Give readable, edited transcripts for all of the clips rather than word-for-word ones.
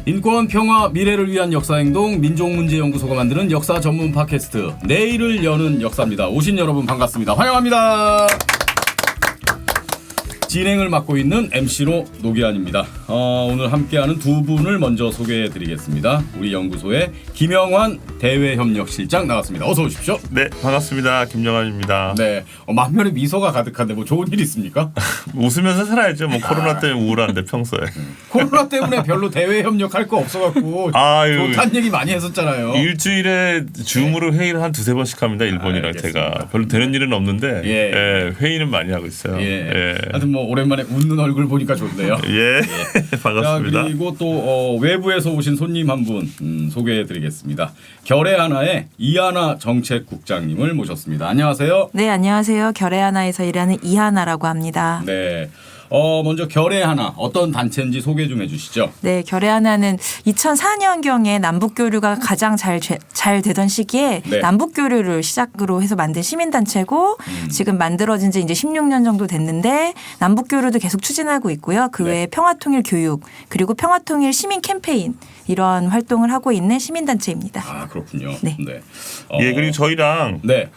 인권, 평화, 미래를 위한 역사행동 민족문제연구소가 만드는 역사 전문 팟캐스트 내일을 여는 역사입니다. 오신 여러분 반갑습니다. 환영합니다. 진행을 맡고 있는 MC로 노기환입니다. 오늘 함께하는 두 분을 먼저 소개해드리겠습니다. 우리 연구소의 김영환 대외협력실장 나왔습니다. 어서 오십시오. 네, 반갑습니다. 김영환입니다. 네, 만면에 미소가 가득한데 뭐 좋은 일 있습니까? 웃으면서 살아야죠. 뭐 코로나 때문에 우울한데 평소에. 코로나 때문에 별로 대외협력할 거 없어갖고 좋다는 얘기 많이 했었잖아요. 일주일에 줌으로 회의를 한 두세 번씩 합니다. 일본이랑 알겠습니다. 제가. 별로 되는 일은 없는데 예. 회의는 많이 하고 있어요. 예. 하여튼 뭐 오랜만에 웃는 얼굴 보니까 좋네요. 예. 반갑습니다. 자, 그리고 또 외부에서 오신 손님 한 분 소개해드리겠습니다. 결의하나의 이하나 정책국장님을 모셨습니다. 안녕하세요. 네, 안녕하세요. 결의하나에서 일하는 이하나라고 합니다. 네. 먼저 결의하나 어떤 단체인지 소개 좀 해주시죠. 네, 결의하나는 2004년경에 남북교류가 가장 잘 되던 시기에 네. 남북교류를 시작으로 해서 만든 시민단체고 지금 만들어진 지 이제 16년 정도 됐는데 남북교류도 계속 추진하고 있고요. 그 외에 평화통일 교육 그리고 평화통일 시민 캠페인 이러한 활동을 하고 있는 시민단체입니다. 아, 그렇군요. 네. 예, 그리고 저희랑 네.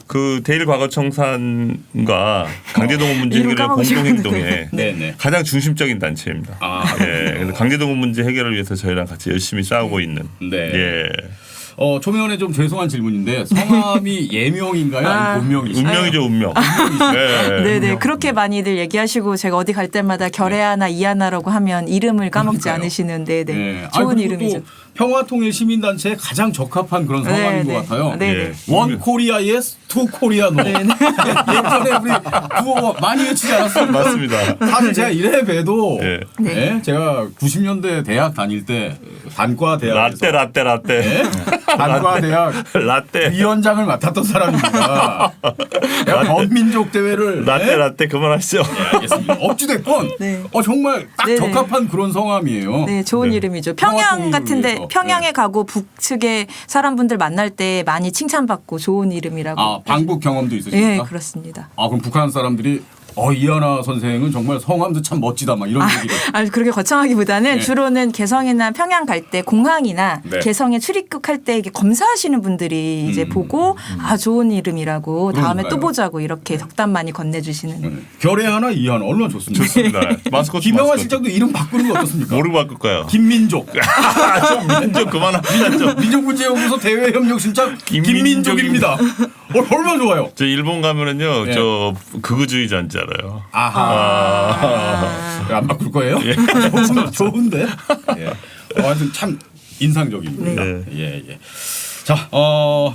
그 대일과거청산과 강제동원 문제 이름 해결의 까먹으시면 공동행동에 네. 가장 중심적인 단체입니다. 예, 그래서 강제동원 문제 해결을 위해서 저희랑 같이 열심히 싸우고 있는. 네. 예. 초면에 좀 죄송한 질문인데 성함이 예명인가요? 아니면 본명이신가요? 운명이죠, 운명. 네네. 그렇게 많이들 얘기하시고 제가 어디 갈 때마다 결의하나 이하나라고 하면 이름을 까먹지 그러니까요. 않으시는데 네. 네. 좋은 그리고 이름이죠. 또 평화통일 시민단체에 가장 적합한 그런 성함인 것 같아요. 네. 예. 원 코리아 예스, 투 코리아 노. 예전에 우리 구호 많이 외치지 않았어요? 맞습니다. 사실 제가 이래 봬도 예. 네, 제가 90년대 대학 다닐 때 단과 대학에서 라떼. 네, 단과 대학 라떼. 위원장을 맡았던 사람입니다. 내가 범민족 대회를 라떼 그만하시죠. 네, 알겠습니다. 어찌됐건 네. 정말 딱 네네. 적합한 그런 성함이에요. 네, 좋은 네. 이름이죠. 평양 평화통일을 같은데 위해서. 평양에 가고 북측의 사람분들 만날 때 많이 칭찬받고 좋은 이름이라고. 방북 경험도 있으십니까? 네, 그렇습니다. 그럼 북한 사람들이 이하나 선생은 정말 성함도 참 멋지다 막 이런 얘기를. 그렇게 거창하기보다는 네. 주로는 개성이나 평양 갈 때 공항이나 네. 개성에 출입국할 때 이게 검사하시는 분들이 이제 보고 좋은 이름이라고 다음에 그러니까요. 또 보자고 이렇게 덕담 많이 건네주시는. 결의하나 이하나 얼마나 좋습니까? 좋습니다. 마스코트. 김영환 실장도 이름 바꾸는 거 어떻습니까? 뭐로 바꿀까요? 김민족. 좀 민족 그만합니다. 좀. 민족문제연구소 대외협력실장 김민족입니다. 얼마나 좋아요. 저 일본 가면은요, 네. 저 극우주의자인 줄 알아요. 안 바꿀 거예요? 좋은데. 하여튼 참 인상적입니다. 네. 예. 자,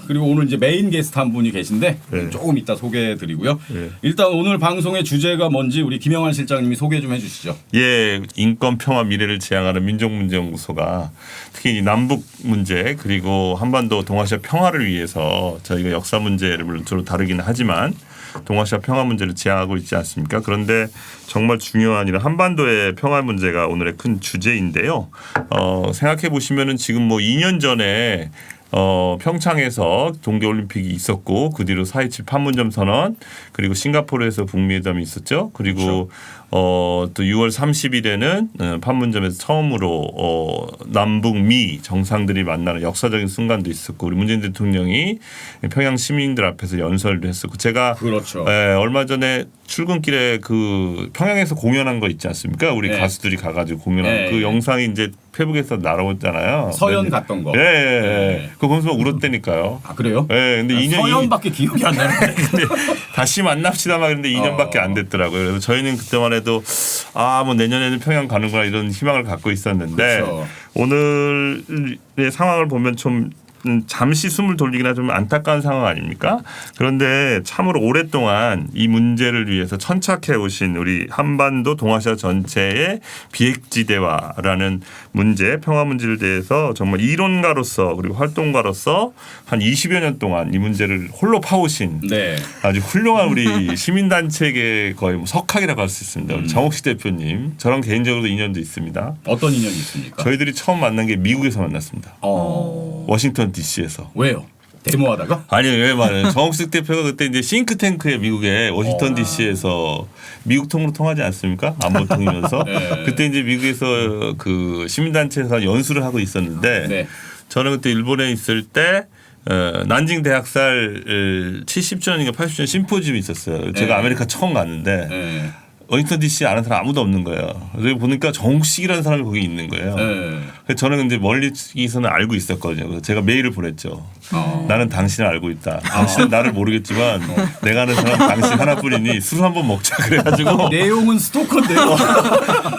그리고 오늘 이제 메인 게스트 한 분이 계신데 네. 조금 이따 소개해드리고요. 네. 일단 오늘 방송의 주제가 뭔지 우리 김영환 실장님이 소개 좀 해주시죠. 예, 인권, 평화, 미래를 지향하는 민족문제연구소가 특히 이 남북 문제 그리고 한반도 동아시아 평화를 위해서 저희가 역사 문제를 물론 주로 다루기는 하지만 동아시아 평화 문제를 지향하고 있지 않습니까? 그런데 정말 중요한 이런 한반도의 평화 문제가 오늘의 큰 주제인데요. 생각해 보시면은 지금 뭐 2년 전에 평창에서 동계올림픽이 있었고 그 뒤로 4.27 판문점 선언 그리고 싱가포르에서 북미회담이 있었죠. 그리고 또 6월 30일에는 판문점에서 처음으로 남북미 정상들이 만나는 역사적인 순간도 있었고 우리 문재인 대통령이 평양 시민들 앞에서 연설도 했었고 제가 그렇죠. 얼마 전에 출근길에 그 평양에서 공연한 거 있지 않습니까? 우리 네. 가수들이 가가지고 공연한 네. 그 영상이 이제 페북에서 날아오잖아요. 서연 갔던 거. 예. 네. 그거 보면서 울었다니까요. 그래요? 예. 근데 2년 서연밖에 기억이 안 나는데. 근데 다시 만납시다 막 그랬는데 2년밖에 안 됐더라고요. 그래서 저희는 그때만 해도 뭐 내년에는 평양 가는구나 이런 희망을 갖고 있었는데 그렇죠. 오늘의 상황을 보면 좀 잠시 숨을 돌리기나 좀 안타까운 상황 아닙니까? 그런데 참으로 오랫동안 이 문제를 위해서 천착해 오신 우리 한반도 동아시아 전체의 비핵지대화라는 문제, 평화 문제를 대해서 정말 이론가로서 그리고 활동가로서 한 20여 년 동안 이 문제를 홀로 파오신 네. 아주 훌륭한 우리 시민단체계 거의 뭐 석학이라고 할 수 있습니다. 우리 정옥식 대표님 저랑 개인적으로도 인연도 있습니다. 어떤 인연이 있습니까? 저희들이 처음 만난 게 미국에서 만났습니다. 워싱턴 DC에서. 왜요? 데모하다가? 아니요, 왜 말해요? 정옥식 대표가 그때 이제 싱크탱크에 미국의 워싱턴 D.C.에서 미국 통으로 통하지 않습니까? 안보 통이면서 네. 그때 이제 미국에서 그 시민단체에서 연수를 하고 있었는데 네. 저는 그때 일본에 있을 때 난징 대학살 70주년인가 80주년 심포지움이 있었어요. 제가 네. 아메리카 처음 갔는데 네. 워싱턴 D.C. 아는 사람 아무도 없는 거예요. 그래서 보니까 정욱식이라는 사람이 거기 있는 거예요. 네. 그래서 저는 근데 멀리서는 알고 있었거든요. 그래서 제가 메일을 보냈죠. 나는 당신을 알고 있다. 당신은 나를 모르겠지만 내가 아는 사람 당신 하나뿐이니 술 한번 먹자 그래가지고 내용은 스토커인데요.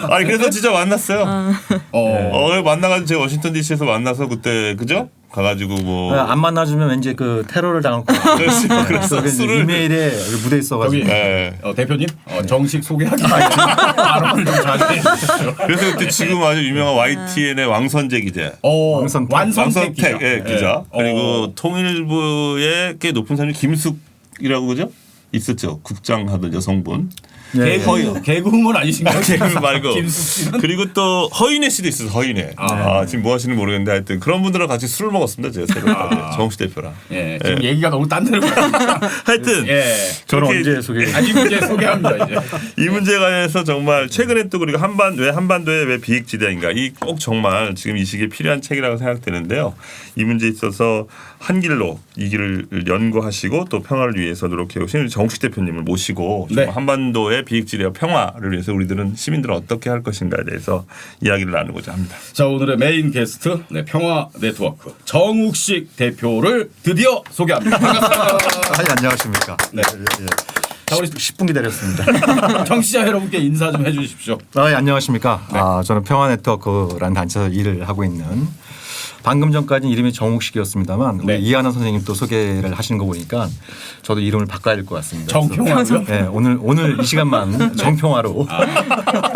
아니 그래서 진짜 만났어요. 어. 만나가지고 제가 워싱턴 D.C.에서 만나서 그때 그죠? 가가지고 뭐 안 만나주면 왠지 그 테러를 당할 것 같아요. 그래서 그래서 술을 이메일에 묻어 있어가지고. 저기 네. 대표님 정식 소개하기 전에 발언을 좀 자제해 주십시오. 그래서 그때 지금 아주 유명한 YTN의 왕선재 기자. 왕선택. 완선택 기자. 왕선택 기자. 예. 그리고 통일부의 꽤 높은 사람이 김숙이라고 그죠? 있었죠. 국장 하던 여성분. 네. 개그우먼 아니신가요? 개그 말고. 김숙 씨는? 그리고 또 허인혜 씨도 있어요. 허인혜. 지금 뭐 하시는지 모르겠는데 하여튼 그런 분들랑 같이 술을 먹었습니다. 제가 새벽에 정식 대표랑. 예, 지금 얘기가 너무 딴 데로 가요. 하여튼 예. 저는 그렇게 언제 소개? 아니 이제 소개합니다 이제. 이 문제에 관해서 정말 최근에 또 그리고 한반도에 왜 비핵지대인가 이 꼭 정말 지금 이 시기에 필요한 책이라고 생각되는데요. 이 문제에 있어서 한 길로 이 길을 연구하시고 또 평화를 위해서 노력해 오신 정식 대표님을 모시고 네. 한반도의 비핵지대와 평화를 위해서 우리들은 시민들은 어떻게 할 것인가에 대해서 이야기를 나누고자 합니다. 자 오늘의 메인 게스트 평화 네트워크 정욱식 대표를 드디어 소개합니다. 반갑습니다. 안녕하십니까. 네. 자 우리 10분 기다렸습니다. 청취자 여러분께 인사 좀 해주십시오. 안녕하십니까. 저는 평화네트워크라는 단체에서 일을 하고 있는 방금 전까지 이름이 정욱식이었습니다만 네. 우리 이하나 선생님 또 소개를 하시는 거 보니까 저도 이름을 바꿔야 될 것 같습니다. 정평화요? 네, 오늘 이 시간만 정평화로.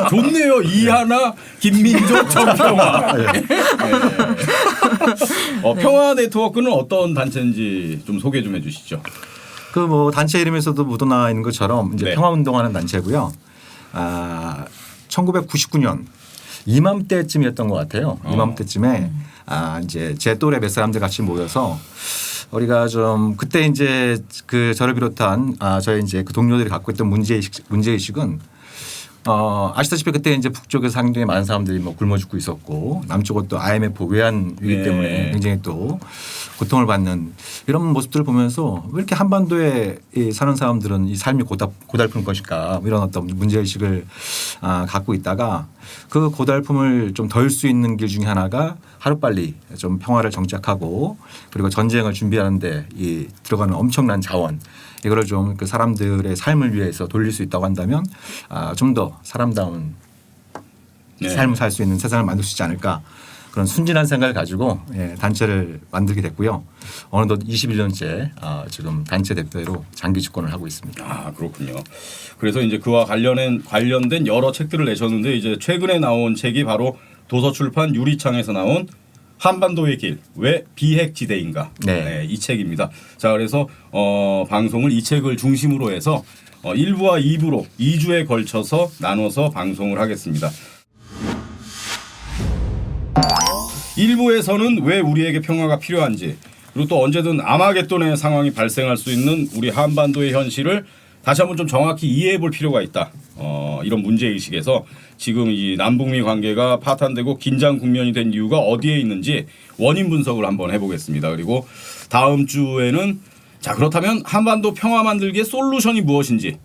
좋네요. 이하나, 김민종, 정평화. 네. 평화 네트워크는 어떤 단체인지 좀 소개 좀 해주시죠. 그 뭐 단체 이름에서도 묻어나 있는 것처럼 이제 네. 평화운동하는 단체고요. 1999년 이맘때쯤이었던 것 같아요. 이맘때쯤에 이제 제 또래 몇 사람들 같이 모여서 우리가 좀 그때 이제 그 저를 비롯한 저희 이제 그 동료들이 갖고 있던 문제의식은 아시다시피 그때 이제 북쪽에서 상당히 많은 사람들이 뭐 굶어 죽고 있었고 남쪽은 또 IMF 외환 위기 네. 때문에 굉장히 또 고통을 받는 이런 모습들을 보면서 왜 이렇게 한반도에 사는 사람들은 이 삶이 고달픈 것일까 뭐 이런 어떤 문제의식을 갖고 있다가 그 고달픔을 좀 덜 수 있는 길 중에 하나가 하루빨리 좀 평화를 정착하고 그리고 전쟁을 준비하는데 이 들어가는 엄청난 자원 이거를 좀 그 사람들의 삶을 위해서 돌릴 수 있다고 한다면 좀 더 사람다운 네. 삶을 살 수 있는 세상을 만들 수 있지 않을까 그런 순진한 생각을 가지고 단체를 만들게 됐고요. 어느덧 21년째 지금 단체 대표로 장기 집권을 하고 있습니다. 그렇군요. 그래서 이제 그와 관련된 여러 책들을 내셨는데 이제 최근에 나온 책이 바로 도서출판 유리창에서 나온 한반도의 길, 왜 비핵지대인가? 네. 이 책입니다. 자, 그래서 방송을 이 책을 중심으로 해서 1부와 2부로 2주에 걸쳐서 나눠서 방송을 하겠습니다. 1부에서는 왜 우리에게 평화가 필요한지 그리고 또 언제든 아마겟돈의 상황이 발생할 수 있는 우리 한반도의 현실을 다시 한번 좀 정확히 이해해 볼 필요가 있다. 이런 문제의식에서 지금 이 남북미 관계가 파탄되고 긴장 국면이 된 이유가 어디에 있는지 원인 분석을 한번 해보겠습니다. 그리고 다음 주에는 자 그렇다면 한반도 평화 만들기의 솔루션이 무엇인지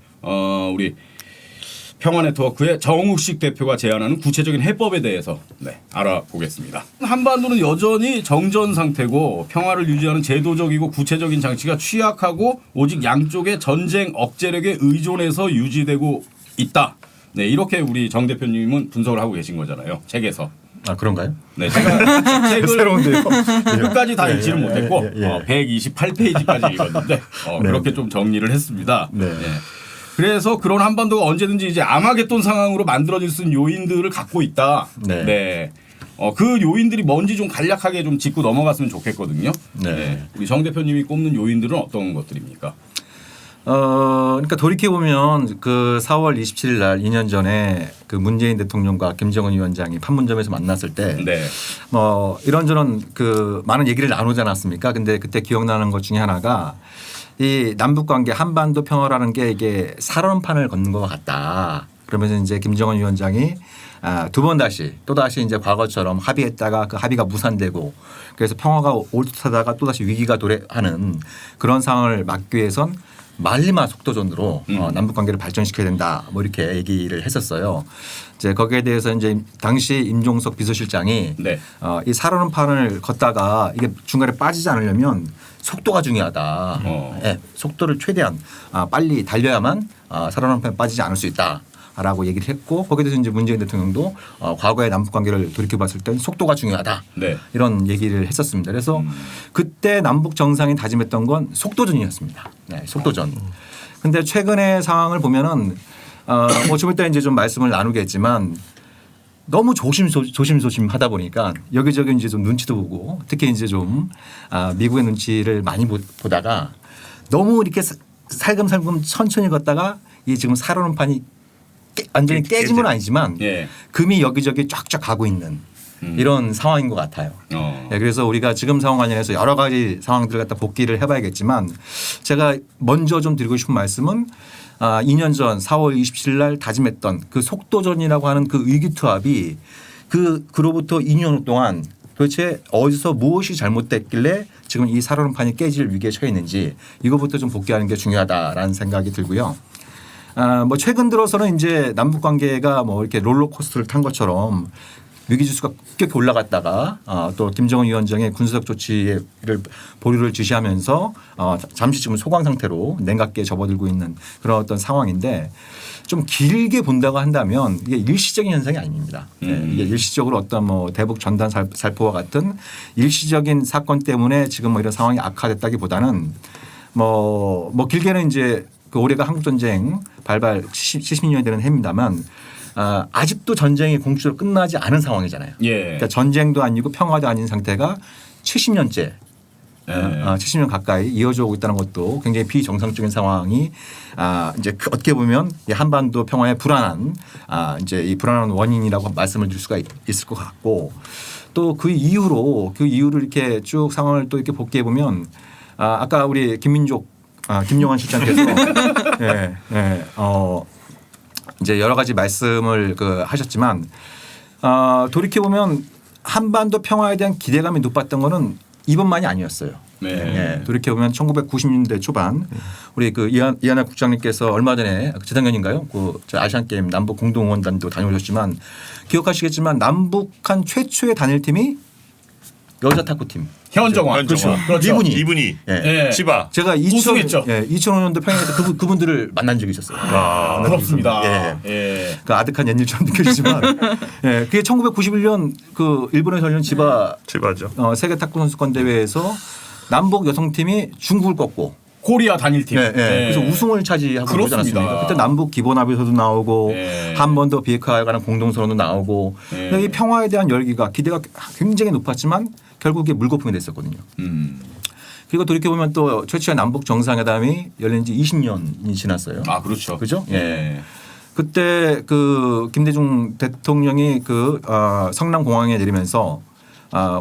우리 평화네트워크의 정욱식 대표가 제안하는 구체적인 해법에 대해서 알아보겠습니다. 한반도는 여전히 정전 상태고 평화를 유지하는 제도적이고 구체적인 장치가 취약하고 오직 양쪽의 전쟁 억제력에 의존해서 유지되고 있다. 네, 이렇게 우리 정 대표님은 분석을 하고 계신 거잖아요. 책에서. 그런가요? 네, 제가 책을 새로운데요. 끝까지 다 읽지는 예, 못했고 예, 예. 128페이지까지 읽었는데 그렇게 좀 정리를 했습니다. 네. 그래서 그런 한반도가 언제든지 이제 아마겟돈 상황으로 만들어질 수 있는 요인들을 갖고 있다. 네. 그 요인들이 뭔지 좀 간략하게 좀 짚고 넘어갔으면 좋겠거든요. 네. 우리 정 대표님이 꼽는 요인들은 어떤 것들입니까? 그러니까 돌이켜 보면 그 4월 27일 날 2년 전에 그 문재인 대통령과 김정은 위원장이 판문점에서 만났을 때 네. 뭐 이런저런 그 많은 얘기를 나누지 않았습니까? 근데 그때 기억나는 것 중에 하나가 이 남북 관계 한반도 평화라는 게 이게 살얼음판을 걷는 것 같다. 그러면서 이제 김정은 위원장이 두 번 또다시 이제 과거처럼 합의했다가 그 합의가 무산되고 그래서 평화가 올 듯하다가 또다시 위기가 도래하는 그런 상황을 막기 위해선 말리마 속도전으로 남북 관계를 발전시켜야 된다. 뭐 이렇게 얘기를 했었어요. 이제 거기에 대해서 이제 당시 임종석 비서실장이 네. 이 살얼음판을 걷다가 이게 중간에 빠지지 않으려면 속도가 중요하다. 예, 속도를 최대한 빨리 달려야만 살얼음판에 빠지지 않을 수 있다. 라고 얘기를 했고 거기에 대해서 이제 문재인 대통령도 과거의 남북 관계를 돌이켜 봤을 때 속도가 중요하다. 네. 이런 얘기를 했었습니다. 그래서 그때 남북 정상이 다짐했던 건 속도전이었습니다. 네, 속도전. 근데 최근의 상황을 보면은 뭐 좀 이따 이제 좀 말씀을 나누겠지만 너무 조심조심 하다 보니까 여기저기 이제 좀 눈치도 보고 특히 이제 좀 미국의 눈치를 많이 보다가 너무 이렇게 살금살금 천천히 걷다가 이 지금 살얼음판이 완전히 깨진 건 아니지만 예. 금이 여기저기 쫙쫙 가고 있는 이런 상황인 것 같아요. 네, 그래서 우리가 지금 상황 관련해서 여러 가지 상황들을 갖다 복기를 해봐야겠지만 제가 먼저 좀 드리고 싶은 말씀은 2년 전 4월 27일 날 다짐했던 그 속도전이라고 하는 그 의기투합이 그로부터 2년 동안 도대체 어디서 무엇이 잘못됐길래 지금 이 살얼음판이 깨질 위기에 처해 있는지 이거부터 좀 복귀하는 게 중요하다라는 생각이 들고요. 뭐 최근 들어서는 이제 남북 관계가 뭐 이렇게 롤러코스터를 탄 것처럼 위기지수가 급격히 올라갔다가 또 김정은 위원장의 군사적 조치를 보류를 지시하면서 잠시 지금 소강 상태로 냉각기에 접어들고 있는 그런 어떤 상황인데 좀 길게 본다고 한다면 이게 일시적인 현상이 아닙니다. 이게 일시적으로 어떤 뭐 대북 전단 살포와 같은 일시적인 사건 때문에 지금 뭐 이런 상황이 악화됐다기보다는 뭐 길게는 이제 그 올해가 한국전쟁 발발 70년이 되는 해입니다만 아직도 전쟁이 공식적으로 끝나지 않은 상황이잖아요. 예. 그러니까 전쟁도 아니고 평화도 아닌 상태가 70년째 70년 가까이 이어져 오고 있다는 것도 굉장히 비정상적인 상황이 이제 어떻게 보면 이 한반도 평화의 불안한 이제 이 불안한 원인이라고 말씀을 드릴 수가 있을 것 같고 또 그 이후로 이렇게 쭉 상황을 또 이렇게 복귀해 보면 아까 우리 김용환 실장께서 이제 여러 가지 말씀을 하셨지만 돌이켜 보면 한반도 평화에 대한 기대감이 높았던 거는 이번만이 아니었어요. 네. 돌이켜 보면 1990년대 초반 우리 그 이하나 국장님께서 얼마 전에 재작년인가요? 저 아시안 게임 남북 공동응원단도 다녀오셨지만 기억하시겠지만 남북한 최초의 단일팀이 여자 탁구팀. 현정화. 그렇죠. 이분이 예. 치바. 제가 우승했죠. 2005년도 평양에서 그분들을 만난 적이 있었어요. 부럽습니다. 예. 예. 그 아득한 옛일처럼 느껴지지만 예. 그게 1991년 그 일본에서 열린 치바죠. 세계 탁구 선수권 대회에서 남북 여성팀이 중국을 꺾고 코리아 단일팀. 예. 그래서 우승을 차지하고 그러지 그렇습니다. 않았습니까? 그때 남북 기본합의서도 나오고 예. 한번더 비핵화에 관한 공동선언도 나오고 예. 이 평화에 대한 열기가 기대가 굉장히 높았지만 결국에 물거품이 됐었거든요. 그리고 돌이켜 보면 또 최초의 남북 정상회담이 열린 지 20년이 지났어요. 그렇죠. 그죠? 예. 그때 그 김대중 대통령이 성남공항에 내리면서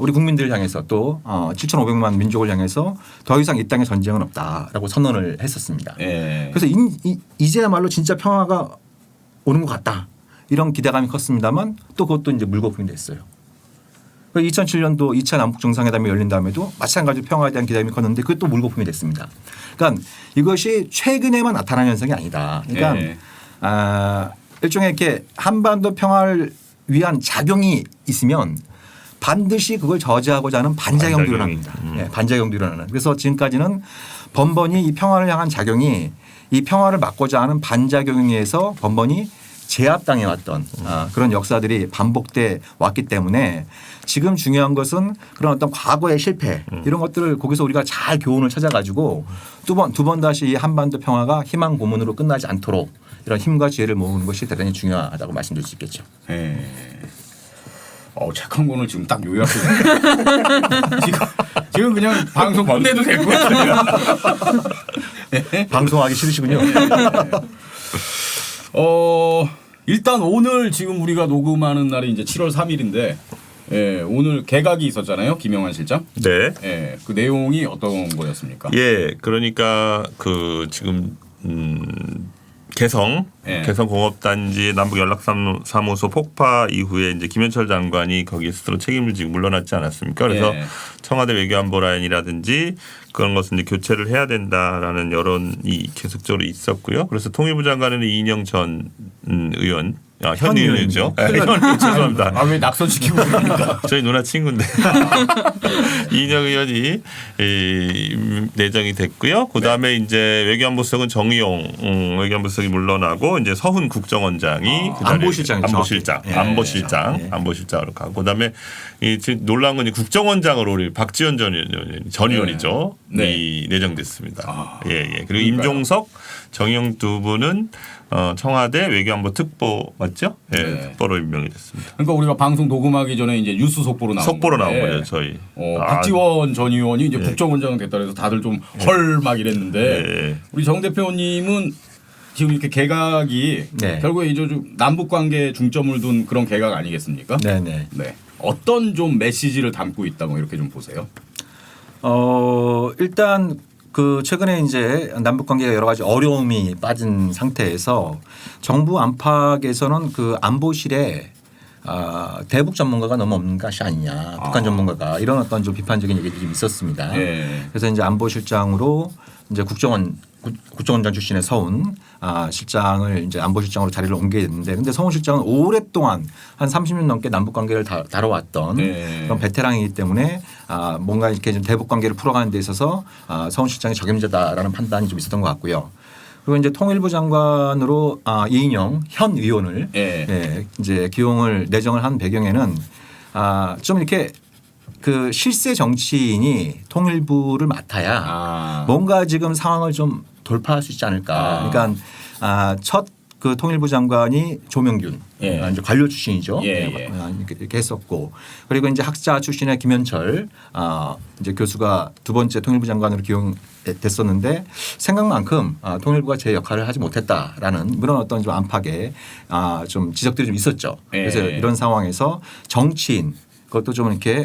우리 국민들을 향해서 또 7,500만 민족을 향해서 더 이상 이 땅에 전쟁은 없다라고 선언을 했었습니다. 예. 그래서 이제야말로 진짜 평화가 오는 것 같다 이런 기대감이 컸습니다만 또 그것도 이제 물거품이 됐어요. 2007년도 2차 남북 정상회담이 열린 다음에도 마찬가지로 평화에 대한 기대감이 컸는데 그게 또 물거품이 됐습니다. 그러니까 이것이 최근에만 나타난 현상이 아니다. 그러니까 예. 일종의 이렇게 한반도 평화를 위한 작용이 있으면 반드시 그걸 저지하고자 하는 반작용도 일어납니다. 반작용도 일어나는. 그래서 지금까지는 번번이 이 평화를 향한 작용이 이 평화를 막고자 하는 반작용에 의해서 번번이 제압당해 왔던 그런 역사들이 반복돼 왔기 때문에 지금 중요한 것은 그런 어떤 과거의 실패 이런 것들을 거기서 우리가 잘 교훈을 찾아가지고 두 번 다시 이 한반도 평화가 희망 고문으로 끝나지 않도록 이런 힘과 지혜를 모으는 것이 대단히 중요하다고 말씀드릴 수 있겠죠. 예. 착한 거는 지금 딱 요약해. 지금 그냥 방송 건네도 될 것 같아요. 방송하기 싫으시군요. 일단 오늘 지금 우리가 녹음하는 날이 이제 7월 3일인데 예, 오늘 개각이 있었잖아요. 김영환 실장. 네. 예, 그 내용이 어떤 거였습니까? 예, 그러니까 그 지금 개성 공업단지 남북 연락사무소 폭파 이후에 이제 김현철 장관이 거기에 스스로 책임을 지고 물러났지 않았습니까? 그래서 청와대 외교안보 라인이라든지 그런 것은 이제 교체를 해야 된다라는 여론이 계속적으로 있었고요. 그래서 통일부 장관은 이인영 전 의원. 현 의원이죠. 죄송합니다. 왜 낙선시키고 그럽니까? 저희 누나 친구인데 이인영 의원이 내정이 됐고요. 그 다음에 이제 외교안보수석은 정의용 외교안보수석이 물러나고 이제 서훈 국정원장이 안보실장으로 가고 그다음에 지금 놀라운 건 국정원장으로 우리 박지원 전 의원이죠. 이 내정됐습니다. 예. 그리고 임종석, 정의용 두 분은 청와대 외교안보 특보 맞죠? 예, 특보로 임명이 됐습니다. 그러니까 우리가 방송 녹음하기 전에 이제 뉴스 속보로 나온 거예요, 저희. 박지원 전 의원이 이제 국정원장 됐다 그래서 다들 좀 헐 막 이랬는데 우리 정 대표님은 지금 이렇게 개각이 결국에 이제 좀 남북 관계에 중점을 둔 그런 개각 아니겠습니까? 네. 어떤 좀 메시지를 담고 있다 뭐 이렇게 좀 보세요. 일단 그 최근에 이제 남북 관계가 여러 가지 어려움이 빠진 상태에서 정부 안팎에서는 그 안보실에 대북 전문가가 너무 없는 것이 아니냐, 북한 전문가가 이런 어떤 좀 비판적인 얘기들이 좀 있었습니다. 그래서 이제 안보실장으로 이제 국정원장 출신의 서훈 실장을 이제 안보실장으로 자리를 옮기게 됐는데, 근데 서훈 실장은 오랫동안 한 30년 넘게 남북 관계를 다뤄왔던 그런 베테랑이기 때문에 뭔가 이렇게 좀 대북 관계를 풀어가는 데 있어서 서훈 실장이 적임자다라는 판단이 좀 있었던 것 같고요. 그리고 이제 통일부 장관으로 이인영 현 의원을 이제 내정을 한 배경에는 좀 이렇게 그 실세 정치인이 통일부를 맡아야 뭔가 지금 상황을 좀 돌파할 수 있지 않을까. 그러니까 첫 그 통일부 장관이 조명균 이제 관료 출신이죠. 이렇게 했었고, 그리고 이제 학자 출신의 김현철 이제 교수가 두 번째 통일부 장관으로 기용됐었는데 생각만큼 통일부가 제 역할을 하지 못했다라는 그런 어떤 좀 안팎의 좀 지적들이 좀 있었죠. 그래서 이런 상황에서 정치인 그것도 좀 이렇게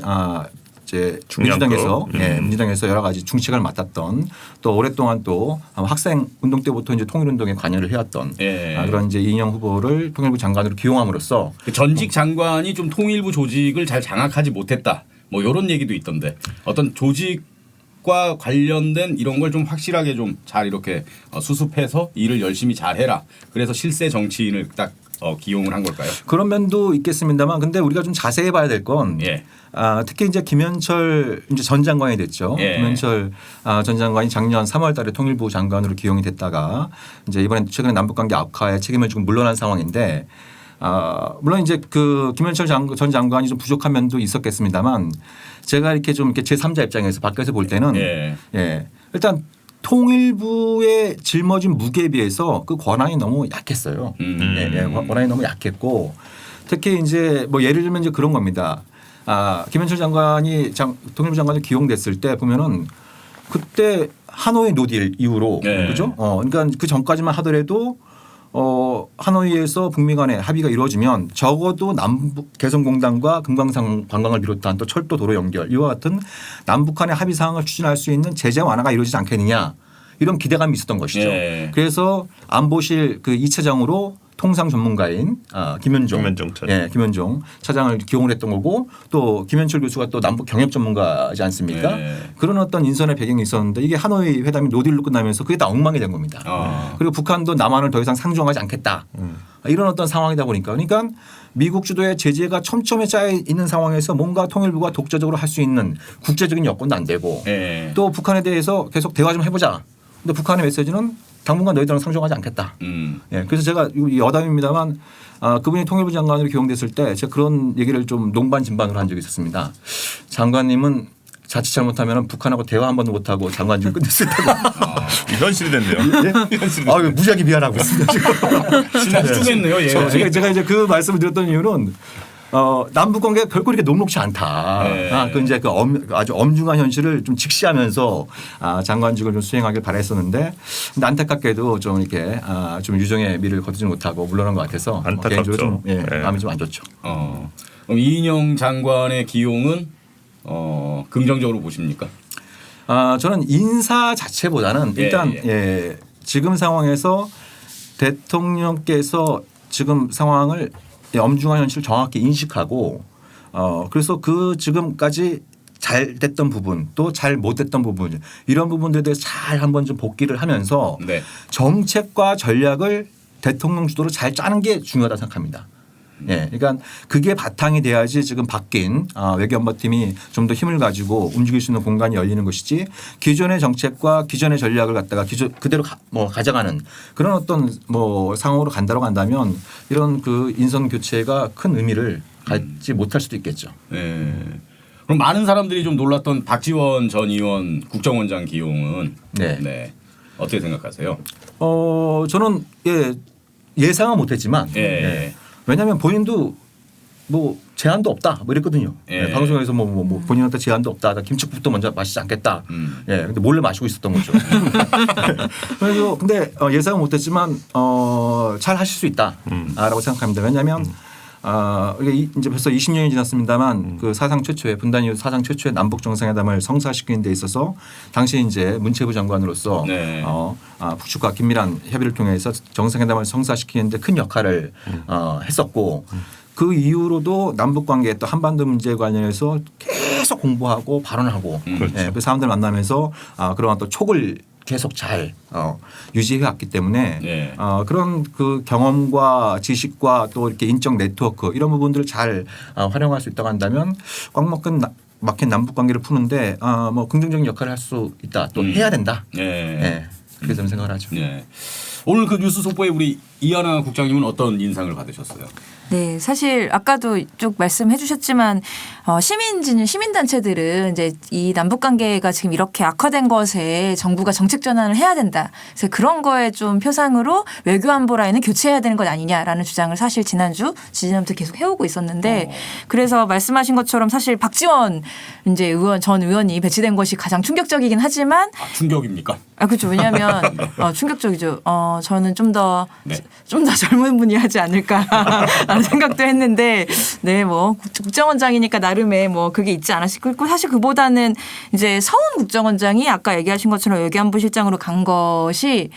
이제 민주당에서 여러 가지 중책을 맡았던, 또 오랫동안 또 학생 운동 때부터 이제 통일운동에 관여를 해왔던 그런 이제 이인영 후보를 통일부 장관으로 기용함으로써 그 전직 장관이 좀 통일부 조직을 잘 장악하지 못했다. 뭐 이런 얘기도 있던데 어떤 조직과 관련된 이런 걸 좀 확실하게 좀 잘 이렇게 수습해서 일을 열심히 잘 해라. 그래서 실세 정치인을 딱 기용을 한 걸까요? 그런 면도 있겠습니다만, 근데 우리가 좀 자세히 봐야 될 건 특히 이제 김현철 이제 전 장관이 됐죠. 김현철 전 장관이 작년 3월달에 통일부 장관으로 기용이 됐다가 이제 이번에 최근에 남북관계 악화에 책임을 지고 물러난 상황인데, 물론 이제 그 김현철 전 장관이 좀 부족한 면도 있었겠습니다만, 제가 이렇게 좀 이렇게 제3자 입장에서 밖에서 볼 때는 일단 통일부의 짊어진 무게에 비해서 그 권한이 너무 약했어요. 권한이 너무 약했고, 특히 이제 뭐 예를 들면 이제 그런 겁니다. 김현철 장관이 통일부 장관이 기용됐을 때 보면은 그때 하노이 노딜 이후로 그죠? 그러니까 그 전까지만 하더라도 하노이에서 북미 간의 합의가 이루어지면 적어도 남북 개성공단과 금강산 관광을 비롯한 또 철도 도로 연결 이와 같은 남북한의 합의 사항을 추진할 수 있는 제재 완화가 이루어지지 않겠느냐, 이런 기대감이 있었던 것이죠. 그래서 안보실 그 2차장으로 통상 전문가인 김현종 차장을 기용을 했던 거고, 또 김현철 교수가 또 남북 경협 전문가지 않습니까? 그런 어떤 인선의 배경이 있었는데 이게 하노이 회담이 노딜로 끝나면서 그게 다 엉망이 된 겁니다. 그리고 북한도 남한을 더 이상 상종하지 않겠다. 이런 어떤 상황이다 보니까, 그러니까 미국 주도의 제재가 촘촘히 짜여 있는 상황에서 뭔가 통일부가 독자적으로 할 수 있는 국제적인 여건도 안 되고, 또 북한에 대해서 계속 대화 좀 해보자. 근데 북한의 메시지는 당분간 너희들은 상종하지 않겠다. 그래서 제가 여담입니다만 그분이 통일부 장관으로 기용됐을 때 제가 그런 얘기를 좀 농반진반으로 한 적이 있었습니다. 장관님은 자칫 잘못하면 북한하고 대화 한 번도 못하고 장관직 끝냈을 때가 현실이 됐네요. 무지하게 미안하고 있습니다. 신나 죽겠네요. 제가 이제 그 말씀을 드렸던 이유는 남북 관계가 결코 이렇게 녹록지 않다. 네. 그 이제 아주 엄중한 현실을 좀 직시하면서 장관직을 좀 수행하길 바랬었는데 근데 안타깝게도 좀 이렇게 좀 유정의 미를 거두지 못하고 물러난 것 같아서 안타깝죠. 개인적으로 좀 네. 마음이 좀 안 좋죠. 그럼 이인영 장관의 기용은 긍정적으로 보십니까? 저는 인사 자체보다는 일단 지금 상황에서 대통령께서 지금 상황을 엄중한 현실을 정확히 인식하고 그래서 그 지금까지 잘 됐던 부분 또 잘 못됐던 부분 이런 부분들에 대해서 잘 한번 좀 복기를 하면서 네. 정책과 전략을 대통령 주도로 잘 짜는 게 중요하다고 생각합니다. 예, 그러니까 그게 바탕이 돼야지 지금 바뀐 외교안보팀이 좀 더 힘을 가지고 움직일 수 있는 공간이 열리는 것이지 기존의 정책과 기존의 전략을 갖다가 그대로 가져가는 그런 어떤 상황으로 간다고 한다면 이런 그 인선 교체가 큰 의미를 갖지 못할 수도 있겠죠. 네. 그럼 많은 사람들이 좀 놀랐던 박지원 전 의원 국정원장 기용은 네. 어떻게 생각하세요? 저는 예상은 못했지만 왜냐하면 본인도 제한도 없다 이랬거든요. 방송에서 본인한테 제한도 없다. 김치국도 먼저 마시지 않겠다. 근데 몰래 마시고 있었던 거죠. 그래서 근데 예상은 못했지만 잘 하실 수 있다라고 생각합니다. 왜냐하면 이제 벌써 20년이 지났습니다만 그 사상 최초의 분단 이후 사상 최초의 남북 정상회담을 성사시키는 데 있어서 당시 이제 문체부 장관으로서 북측과 긴밀한 협의를 통해서 정상회담을 성사시키는 데 큰 역할을 했었고 그 이후로도 남북 관계 또 한반도 문제 관련해서 계속 공부하고 발언하고 그 사람들 만나면서 그런 또 촉을 계속 잘 유지해 왔기 때문에 그런 그 경험과 지식과 또 이렇게 인적 네트워크 이런 부분들을 잘 활용할 수 있다고 한다면 꽉 막힌 남북 관계를 푸는데 긍정적인 역할을 할 수 있다. 또 해야 된다. 그렇게 저는 생각을 하죠. 오늘 그 뉴스 속보에 우리 이하나 국장님은 어떤 인상을 받으셨어요? 네, 사실 아까도 쭉 말씀해 주셨지만 시민단체들은 이제 이 남북 관계가 지금 이렇게 악화된 것에 정부가 정책 전환을 해야 된다. 그래서 그런 거에 좀 표상으로 외교안보 라인은 교체해야 되는 것 아니냐라는 주장을 사실 지난주부터 계속 해오고 있었는데 그래서 말씀하신 것처럼 사실 박지원 이제 전 의원이 배치된 것이 가장 충격적이긴 하지만 충격입니까? 그렇죠. 왜냐하면 충격적이죠. 저는 좀 더 젊은 분이 하지 않을까라는 생각도 했는데 국정원장이니까 나름의 그게 있지 않았을까. 사실 그보다는 이제 서훈 국정원장이 아까 얘기하신 것처럼 외교안보실장으로 간 것이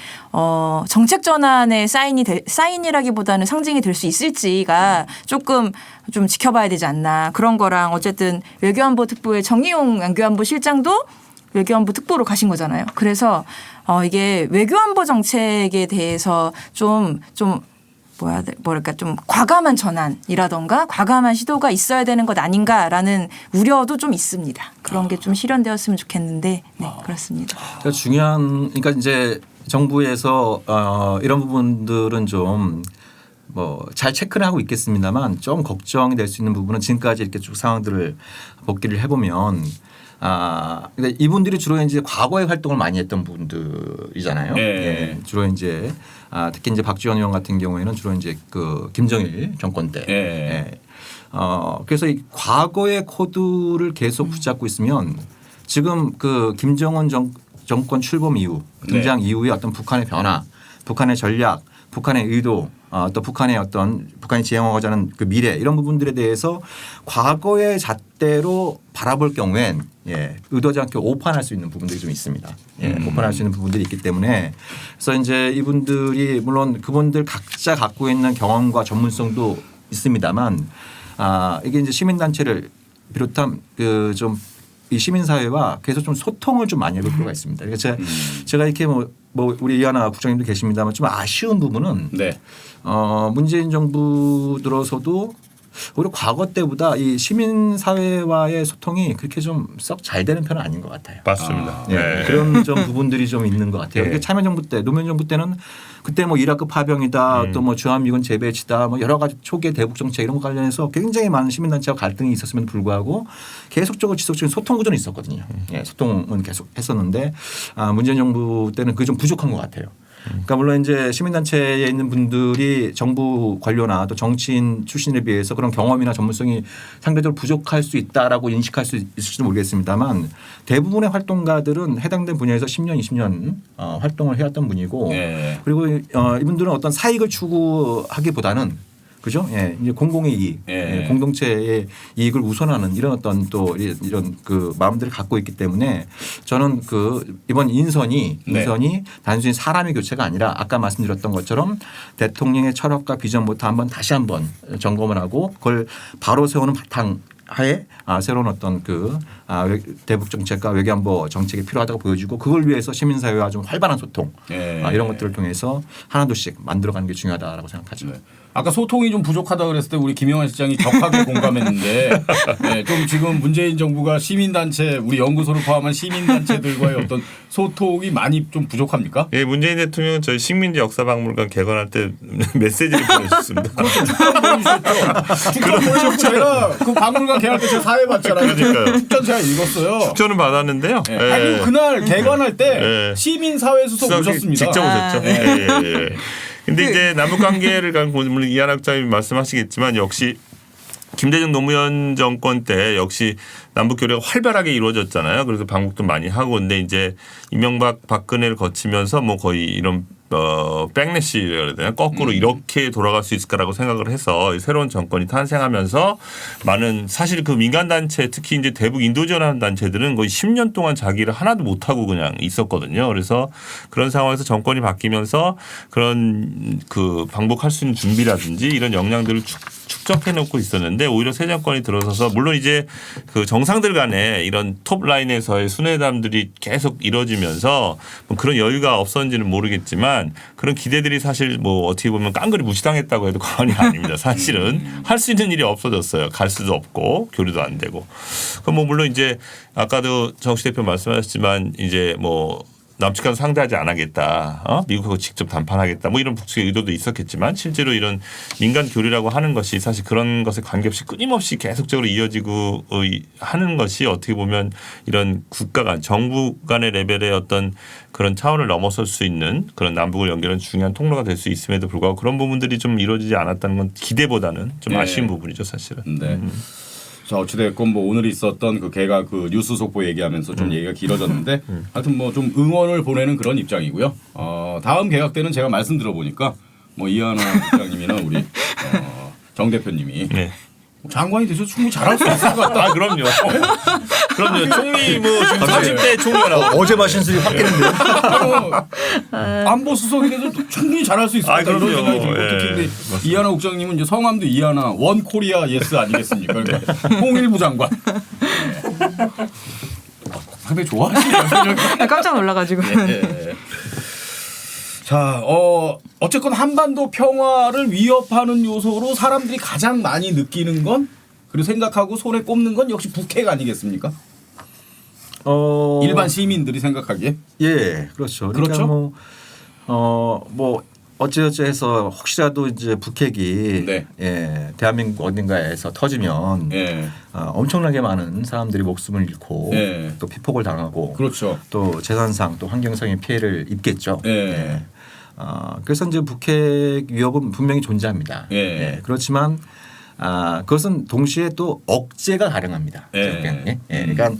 정책 전환의 사인이라기보다는 상징이 될 수 있을지가 조금 좀 지켜봐야 되지 않나. 그런 거랑 어쨌든 외교안보 특보의 정의용 외교안보 실장도 외교안보 특보로 가신 거잖아요. 그래서 이게 외교안보 정책에 대해서 좀 과감한 전환이라던가 과감한 시도가 있어야 되는 것 아닌가라는 우려도 좀 있습니다. 그런 게 좀 실현되었으면 좋겠는데 그렇습니다. 그러니까 이제 정부에서 이런 부분들은 좀 잘 체크를 하고 있겠습니다만 좀 걱정이 될 수 있는 부분은 지금까지 이렇게 쭉 상황들을 복기를 해보면 근데 이분들이 주로 이제 과거에 활동을 많이 했던 분들이잖아요. 주로 이제 특히 이제 박지원 의원 같은 경우에는 주로 이제 그 김정일 정권 때. 그래서 이 과거의 코드를 계속 붙잡고 있으면 지금 그 김정은 정권 출범 이후 등장 이후에 어떤 북한의 변화, 북한의 전략, 북한의 의도 또 북한이 지향하고자 하는 그 미래 이런 부분들에 대해서 과거의 잣대로 바라볼 경우엔 의도하지 않게 오판할 수 있는 부분들이 좀 있습니다. 오판할 수 있는 부분들이 있기 때문에 그래서 이제 이분들이 물론 그분들 각자 갖고 있는 경험과 전문성도 있습니다만 이게 이제 시민단체를 비롯한 그 좀 이 시민사회와 계속 좀 소통을 좀 많이 해볼 필요가 있습니다. 그러니까 제가 이렇게 우리 이하나 국장님도 계십니다만 좀 아쉬운 부분은 문재인 정부 들어서도 오히려 과거 때보다 이 시민사회와의 소통이 그렇게 좀 썩 잘 되는 편은 아닌 것 같아요. 맞습니다. 그런 좀 부분들이 좀 있는 것 같아요. 그러니까 참여정부 때 노무현 정부 때는 그때 이라크 파병이다 또 주한미군 재배치다 여러 가지 초기의 대북 정책 이런 거 관련해서 굉장히 많은 시민단체와 갈등이 있었음에도 불구하고 계속적으로 지속적인 소통 구조는 있었거든요. 소통은 계속 했었는데 문재인 정부 때는 그게 좀 부족한 것 같아요. 그러니까 물론 이제 시민단체에 있는 분들이 정부 관료나 또 정치인 출신에 비해서 그런 경험이나 전문성이 상대적으로 부족할 수 있다라고 인식할 수 있을지도 모르겠습니다만 대부분의 활동가들은 해당된 분야에서 10년, 20년 활동을 해왔던 분이고 예. 그리고 이분들은 어떤 사익을 추구하기보다는 그죠? 예, 이제 공공의 이익, 예. 공동체의 이익을 우선하는 이런 어떤 또 이런 그 마음들을 갖고 있기 때문에 저는 그 이번 인선이 단순히 사람의 교체가 아니라 아까 말씀드렸던 것처럼 대통령의 철학과 비전부터 다시 한번 점검을 하고 그걸 바로 세우는 바탕 하에 새로운 어떤 그 대북 정책과 외교안보 정책이 필요하다고 보여지고 그걸 위해서 시민사회와 좀 활발한 소통 이런 것들을 통해서 하나둘씩 만들어가는 게 중요하다라고 생각하죠. 네. 아까 소통이 좀 부족하다 그랬을 때 우리 김영환 실장이 격하게 공감했는데 네, 좀 지금 문재인 정부가 시민단체 우리 연구소를 포함한 시민단체들과의 어떤 소통이 많이 좀 부족합니까? 예, 문재인 대통령은 저희 식민지 역사박물관 개관할 때 메시지를 보내셨습니다. 축전 보내셨고 제가 그 박물관 개할 때 제가 사회 봤잖아요. 그러니까요. 축전 제가 읽었어요. 축전은 받았는데요. 네. 아니 그날 개관할 때 네. 시민사회수석 오셨습니다. 직접 오셨죠. 예. 근데 이제 남북 관계를 물론 이한학 장님이 말씀하시겠지만 역시 김대중 노무현 정권 때 역시 남북 교류가 활발하게 이루어졌잖아요. 그래서 방북도 많이 하고 근데 이제 이명박 박근혜를 거치면서 뭐 거의 이런 백래시라 해야 되나 거꾸로 이렇게 돌아갈 수 있을까라고 생각을 해서 새로운 정권이 탄생하면서 많은 사실 그 민간단체 특히 이제 대북 인도 지원하는 단체들은 거의 10년 동안 자기를 하나도 못하고 그냥 있었거든요. 그래서 그런 상황에서 정권이 바뀌면서 그런 그 방북할 수 있는 준비라든지 이런 역량들을 축적해 놓고 있었는데 오히려 새 정권이 들어서서 물론 이제 그 정상들 간에 이런 톱라인에서의 순회담들이 계속 이루어지면서 뭐 그런 여유가 없었는지는 모르겠지만 그런 기대들이 사실 뭐 어떻게 보면 깡그리 무시당했다고 해도 과언이 아닙니다. 사실은 할 수 있는 일이 없어졌어요. 갈 수도 없고 교류도 안 되고. 그럼 뭐 물론 이제 아까도 정식 대표 말씀하셨지만 이제 뭐 남측과는 상대하지 않겠다. 미국하고 직접 담판하겠다. 뭐 이런 북측의 의도도 있었겠지만 실제로 이런 민간 교류라고 하는 것이 사실 그런 것에 관계없이 끊임없이 계속적으로 이어지고 하는 것이 어떻게 보면 이런 국가 간 정부 간의 레벨의 어떤 그런 차원을 넘어설 수 있는 그런 남북을 연결하는 중요한 통로가 될 수 있음에도 불구하고 그런 부분들이 좀 이루어지지 않았다는 건 기대보다는 좀 아쉬운 부분이죠 사실은. 네. 자 어찌됐건 뭐 오늘 있었던 그 개가 그 뉴스 속보 얘기하면서 좀 얘기가 길어졌는데 하여튼 뭐 좀 응원을 보내는 그런 입장이고요. 다음 개각 때는 제가 말씀 들어보니까 뭐 이한호 국장님이나 우리 정 대표님이 네. 장관이 돼서 충분히 잘할 수 있을 것 같다. 아 그럼요. 그럼요. 총리 뭐 지금 30대 총리가 나오고 어제 마신 술이 확 깨는데요. 안보 수석이 돼서 충분히 잘할 수 있을 것 같다. 이런 그럼요. 생각이 들고 예. 특히 근데 이하나 국장님은 이제 성함도 이하나 원 코리아 예스 아니겠습니까? 그러니까 통일부 장관. 네. 상당히 좋아하시네요. 깜짝 놀라가지고. 예. 자, 어쨌건 한반도 평화를 위협하는 요소로 사람들이 가장 많이 느끼는 건 그리고 생각하고 손에 꼽는 건 역시 북핵 아니겠습니까? 일반 시민들이 생각하기에. 예, 그렇죠. 그러니까 그렇죠? 뭐 어찌어찌 해서 혹시라도 이제 북핵이 네. 예, 대한민국 어딘가에서 터지면 예. 엄청나게 많은 사람들이 목숨을 잃고 예. 또 피폭을 당하고 그렇죠. 또 재산상 또 환경상의 피해를 입겠죠. 예. 그래서 이제 북핵 위협은 분명히 존재합니다. 예. 예, 그렇지만 그것은 동시에 또 억제가 가능합니다. 예. 그러니까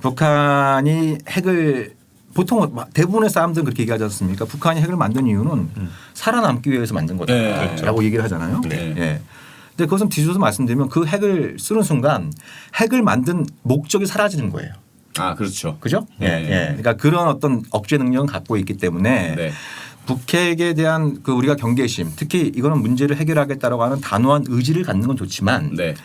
북한이 핵을 보통 대부분의 사람들은 그렇게 얘기하지 않습니까? 북한이 핵을 만든 이유는 살아남기 위해서 만든 거다라고 얘기를 하잖아요. 네. 예. 근데 그것은 뒤져서 말씀드리면 그 핵을 쓰는 순간 핵을 만든 목적이 사라지는 거예요. 아, 그렇죠. 그죠? 네. 예. 그러니까 그런 어떤 억제 능력은 갖고 있기 때문에 네. 북핵에 대한 그 우리가 경계심, 특히 이거는 문제를 해결하겠다라고 하는 단호한 의지를 갖는 건 좋지만 네.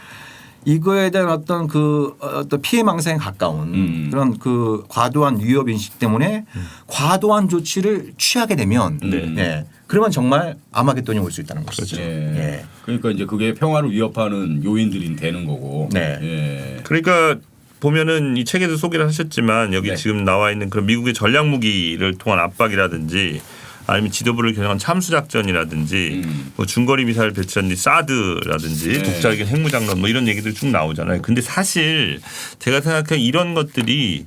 이거에 대한 어떤 그 어떤 피해망상에 가까운 그런 그 과도한 위협 인식 때문에 과도한 조치를 취하게 되면 예. 그러면 정말 아마겟돈이 올 수 있다는 것이죠. 예. 예. 그러니까 이제 그게 평화를 위협하는 요인들이 되는 거고. 네. 예. 그러니까 보면은 이 책에도 소개를 하셨지만 여기 네. 지금 나와 있는 그런 미국의 전략 무기를 통한 압박이라든지 아니면 지도부를 겨냥한 참수작전이라든지 뭐 중거리 미사일 배치라든지 사드라든지 네. 독자적인 핵무장론 뭐 이런 얘기들 쭉 나오잖아요. 근데 사실 제가 생각해 이런 것들이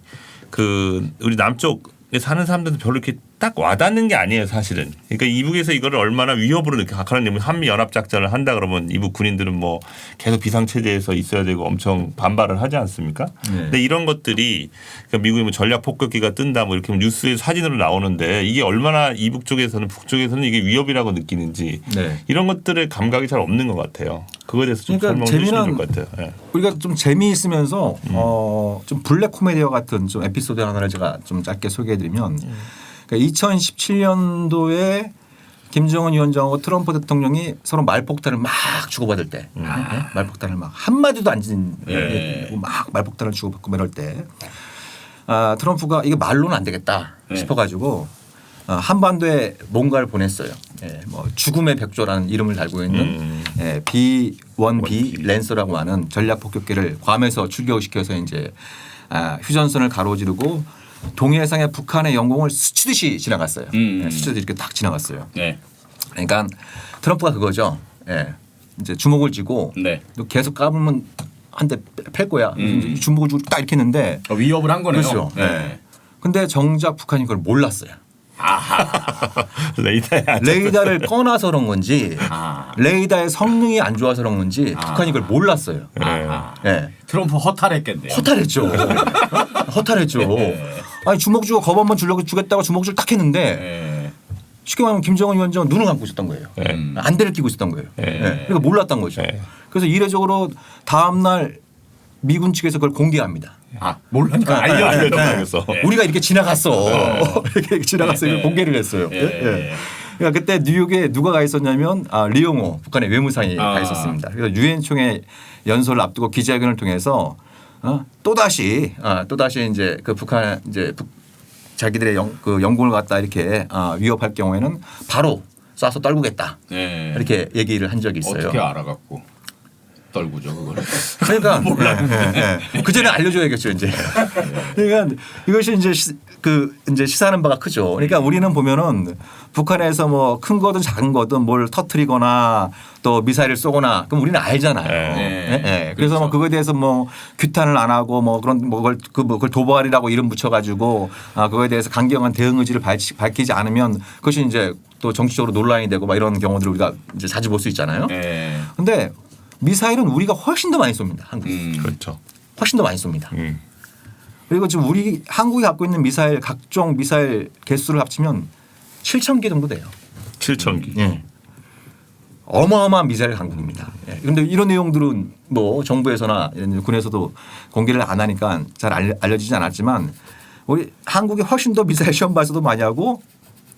그 우리 남쪽 사는 사람들도 별로 이렇게 딱 와닿는 게 아니에요, 사실은. 그러니까 이북에서 이거를 얼마나 위협으로 이렇게 각하는 한미 연합 작전을 한다 그러면 이북 군인들은 뭐 계속 비상 체제에서 있어야 되고 엄청 반발을 하지 않습니까? 근데 이런 것들이 그러니까 미국이 뭐 전략 폭격기가 뜬다 뭐 이렇게 뉴스에 사진으로 나오는데 이게 얼마나 이북 쪽에서는 북쪽에서는 이게 위협이라고 느끼는지 네. 이런 것들의 감각이 잘 없는 것 같아요. 그거에 대해서 좀 그러니까 설명을 해주시면 좋을 것 같아요. 예. 우리가 좀 재미있으면서 좀 블랙 코미디와 같은 좀 에피소드 하나를 제가 좀 짧게 소개해드리면 그러니까 2017년도에 김정은 위원장하고 트럼프 대통령이 서로 말폭탄을 막 주고받을 때 말폭탄을 막 한마디도 안 진 막 말폭탄을 주고받고 이럴 때 트럼프가 이게 말로는 안 되겠다 싶어가지고 한반도에 뭔가를 보냈어요. 예, 뭐 죽음의 백조라는 이름을 달고 있는 B-1B 랜서라고 하는 전략 폭격기를 괌에서 출격시켜서 이제 휴전선을 가로지르고 동해상의 북한의 영공을 스치듯이 지나갔어요. 예, 스치듯이 이렇게 딱 지나갔어요. 네. 그러니까 트럼프가 그거죠. 예, 이제 주먹을 쥐고 네. 너 계속 까불면 한 대 팰 거야. 이제 주먹을 쥐고 딱 이렇게 했는데 위협을 한 거네요. 그렇죠. 네. 근데 정작 북한이 그걸 몰랐어요. 레이더를 꺼놔서 그런 건지 레이더의 성능이 안 좋아서 그런 건지 북한이 그걸 몰랐어요. 네. 트럼프 허탈했겠네요. 허탈했죠. 허탈했죠. 아니 주먹 주고 겁 한번 주겠다고 주먹줄 딱 했는데 네. 쉽게 말하면 김정은 위원장은 눈을 감고 있었던 거예요. 안대를 끼고 있었던 거예요. 그러니까 몰랐던 거죠. 그래서 이례적으로 다음 날 미군 측에서 그걸 공개합니다. 몰라니까 알려줬어. 우리가 이렇게 지나갔어. 이렇게 지나갔어. 이걸 공개를 했어요. 그러니까 그때 뉴욕에 누가 가 있었냐면 리용호 북한의 외무상이 가 있었습니다. 그래서 유엔 총회 연설을 앞두고 기자회견을 통해서 또다시 이제 그 북한 이제 자기들의 그 영공을 갖다 이렇게 위협할 경우에는 바로 쏴서 떨구겠다. 네. 이렇게 얘기를 한 적이 있어요. 어떻게 알아갖고 떨구죠 그거를. 그러니까 그 전에 알려줘야겠죠 이제. 그러니까 이것이 이제 이제 시사하는 바가 크죠. 그러니까 우리는 보면은 북한에서 뭐 큰 거든 작은 거든 뭘 터트리거나 또 미사일을 쏘거나 그럼 우리는 알잖아요. 그래서 뭐 그거에 대해서 뭐 규탄을 안 하고 뭐 그런 그걸 도발이라고 이름 붙여가지고 그거에 대해서 강경한 대응 의지를 밝히지 않으면 그것이 이제 또 정치적으로 논란이 되고 막 이런 경우들을 우리가 이제 자주 볼 수 있잖아요. 그런데 미사일은 우리가 훨씬 더 많이 쏩니다. 한국이. 그렇죠. 훨씬 더 많이 쏩니다. 그리고 지금 우리 한국이 갖고 있는 미사일 각종 미사일 개수를 합치면 7,000개 정도 돼요. 7,000기. 예. 어마어마한 미사일 강국입니다. 그런데 이런 내용들은 뭐 정부에서나 군에서도 공개를 안 하니까 잘 알려지지 않았지만 우리 한국이 훨씬 더 미사일 시험 발사도 많이 하고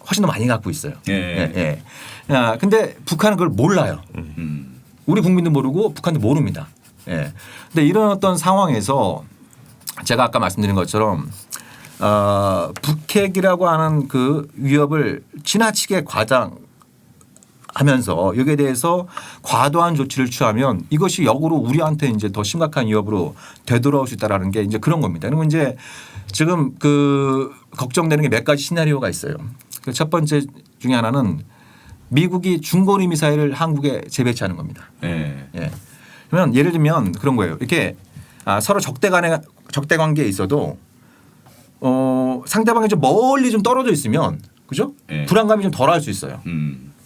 훨씬 더 많이 갖고 있어요. 근데 북한은 그걸 몰라요. 우리 국민도 모르고 북한도 모릅니다. 근데 이런 어떤 상황에서 제가 아까 말씀드린 것처럼 북핵이라고 하는 그 위협을 지나치게 과장하면서 여기에 대해서 과도한 조치를 취하면 이것이 역으로 우리한테 이제 더 심각한 위협으로 되돌아올 수 있다라는 게 이제 그런 겁니다. 그리고 이제 지금 그 걱정되는 게 몇 가지 시나리오가 있어요. 그 첫 번째 중에 하나는 미국이 중거리 미사일을 한국에 재배치하는 겁니다. 그러면 예를 들면 그런 거예요. 이렇게 서로 적대 관계에 있어도 상대방이 좀 멀리 좀 떨어져 있으면 그죠? 불안감이 좀 덜할 수 있어요.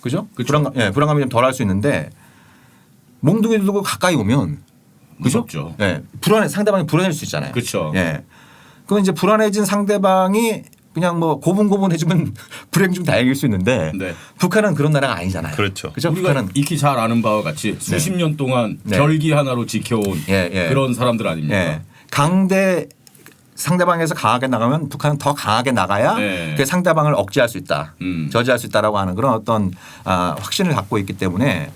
그죠? 불안감이 좀 덜할 수 있는데 몽둥이 들고 가까이 오면 그죠? 무섭죠. 상대방이 불안해질 수 있잖아요. 그렇죠. 그럼 이제 불안해진 상대방이 그냥 뭐 고분고분해지면 불행 중 다행일 수 있는데 북한은 그런 나라가 아니잖아요. 그렇죠. 그죠? 우리가 북한은 익히 잘 아는 바와 같이 수십 년 동안 결기 하나로 지켜온 그런 사람들 아닙니까? 강대 상대방에서 강하게 나가면 북한은 더 강하게 나가야 그 상대방을 억제할 수 있다. 저지할 수 있다라고 하는 그런 어떤 확신을 갖고 있기 때문에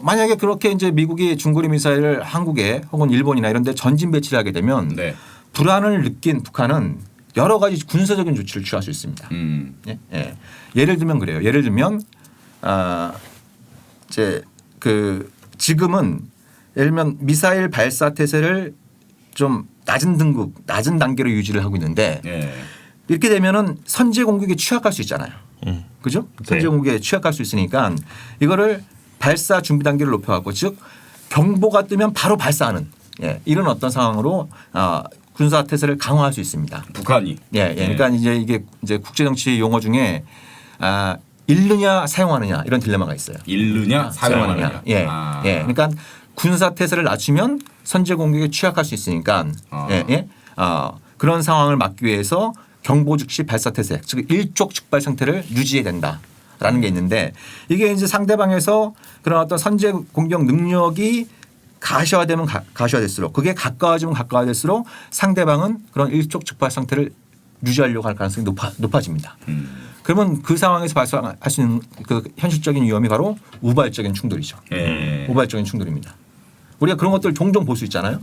만약에 그렇게 이제 미국이 중거리 미사일을 한국에 혹은 일본이나 이런 데 전진 배치를 하게 되면 불안을 느낀 북한은 여러 가지 군사적인 조치를 취할 수 있습니다. 예를 들면 그래요. 예를 들면 지금은 예를 들면 미사일 발사 태세를 좀 낮은 단계로 유지를 하고 있는데 이렇게 되면은 선제 공격에 취약할 수 있잖아요. 그죠? 선제 공격에 취약할 수 있으니까 이거를 발사 준비 단계를 높여갖고 즉 경보가 뜨면 바로 발사하는 이런 어떤 상황으로 군사 태세를 강화할 수 있습니다. 북한이. 예, 예. 그러니까 이게 국제 정치 용어 중에 잃느냐 사용하느냐 이런 딜레마가 있어요. 잃느냐 사용하느냐. 예, 예. 그러니까 군사 태세를 낮추면 선제 공격에 취약할 수 있으니까 예, 예. 그런 상황을 막기 위해서 경보 즉시 발사 태세, 즉 일촉즉발 상태를 유지해야 된다라는 게 있는데 이게 이제 상대방에서 그런 어떤 선제 공격 능력이 가시화되면 가시화될수록 그게 가까워지면 가까워질수록 상대방은 그런 일촉즉발 상태를 유지하려고 할 가능성이 높아집니다. 그러면 그 상황에서 발생할 수 있는 그 현실적인 위험이 바로 우발적인 충돌이죠. 우발적인 충돌입니다. 우리가 그런 것들 종종 볼 수 있잖아요.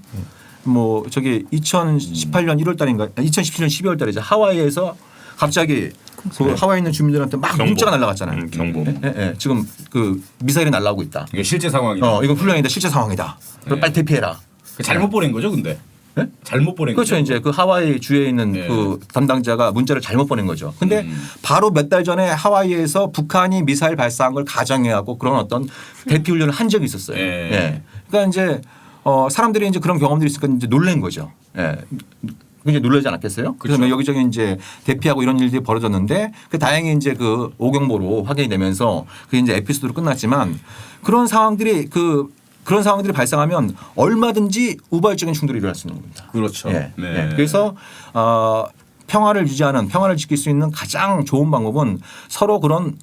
뭐 저기 2018년 1월 달인가 2017년 12월 달이죠. 하와이에서 갑자기 그 하와이에 있는 주민들한테 막 문자가 날아갔잖아요. 경보. 예, 예. 지금 그 미사일이 날아오고 있다. 이게 실제 상황이다. 이건 훈련인데 실제 상황이다. 빨리 대피해라. 잘못 보낸 거죠, 근데. 네? 잘못 보낸 그렇죠. 거죠. 이제 그 하와이 주에 있는 네. 그 담당자가 문자를 잘못 보낸 거죠. 근데 바로 몇 달 전에 하와이에서 북한이 미사일 발사한 걸 가정해하고 그런 어떤 대피 훈련을 한 적이 있었어요. 네. 예. 그러니까 이제 사람들이 이제 그런 경험들이 있으니까 이제 놀란 거죠. 예. 굉장히 놀라지 않았겠어요? 그래서 그렇죠. 여기저기 이제 대피하고 이런 일들이 벌어졌는데 다행히 이제 그 오경보로 확인이 되면서 그게 이제 에피소드로 끝났지만 그런 상황들이 그런 상황들이 발생하면 얼마든지 우발적인 충돌이 일어날 수 있는 겁니다. 그렇죠. 예. 네. 예. 그래서 평화를 유지하는 평화를 지킬 수 있는 가장 좋은 방법은 서로 그런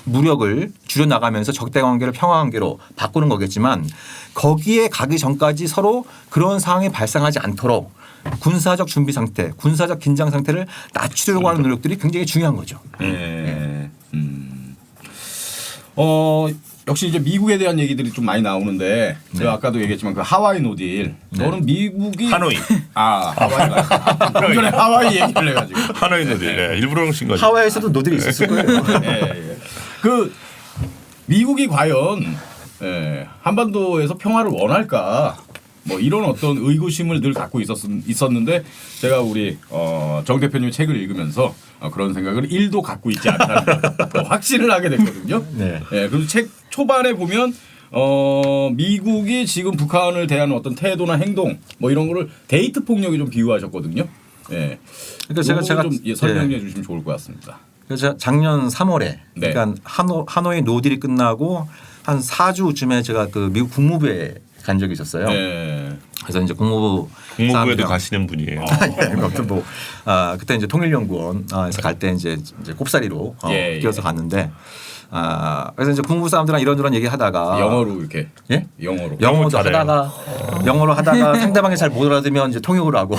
무력을 줄여나가면서 적대 관계를 평화 관계로 바꾸는 거겠지만 거기에 가기 전까지 서로 그런 상황이 발생하지 않도록 군사적 준비 상태, 군사적 긴장 상태를 낮추려고 하는 노력들이 굉장히 중요한 거죠. 예. 역시 이제 미국에 대한 얘기들이 좀 많이 나오는데 제가 아까도 얘기했지만 그 하와이 노딜 저는 미국이 하노이. 하와이가 좀 전에 하와이 얘기를 해가지고 하노이도 일부러 그러신 거죠. 하와이에서도 노들이 있었을 거예요. 예. 그 미국이 과연 한반도에서 평화를 원할까? 뭐 이런 어떤 의구심을 늘 갖고 있었는데 제가 우리 정 대표님의 책을 읽으면서 그런 생각을 1도 갖고 있지 않다는 걸 확신을 하게 됐거든요. 네. 그래서 책 초반에 보면 미국이 지금 북한을 대하는 어떤 태도나 행동 뭐 이런 거를 데이트 폭력에 좀 비유하셨거든요. 예. 그러니까 제가 좀 설명해 주시면 좋을 것 같습니다. 그래서 작년 3월에 네. 그러니까 하노이 노딜이 끝나고 한 4주쯤에 제가 그 미국 국무부에 간 적이 있었어요. 네. 그래서 이제 국무부에도 국무부에도 가시는 분이에요. 아무튼 뭐 그때 이제 통일연구원에서 갈 때 이제 꼽사리로 뛰어서 갔는데 그래서 이제 국무부 사람들랑 이런저런 얘기하다가 영어로 이렇게 예? 영어로 하다가 상대방이 잘 못 알아들으면 이제 통역을 하고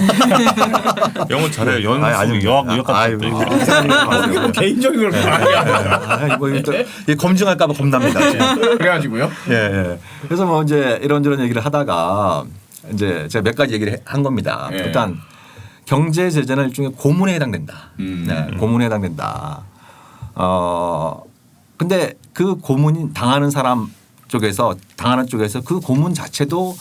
영어 잘해요. 연수 유학 같은 데. 개인적인 걸 강하게 이거 검증할까 봐 겁납니다. 그래가지고요. 예. 그래서 뭐 이제 이런저런 얘기를 하다가 이제 제가 몇 가지 얘기를 한 겁니다. 예. 일단 경제 제재는 일종의 고문에 해당된다. 네, 고문에 해당된다. 근데 그 고문이 당하는 쪽에서 그 고문 자체도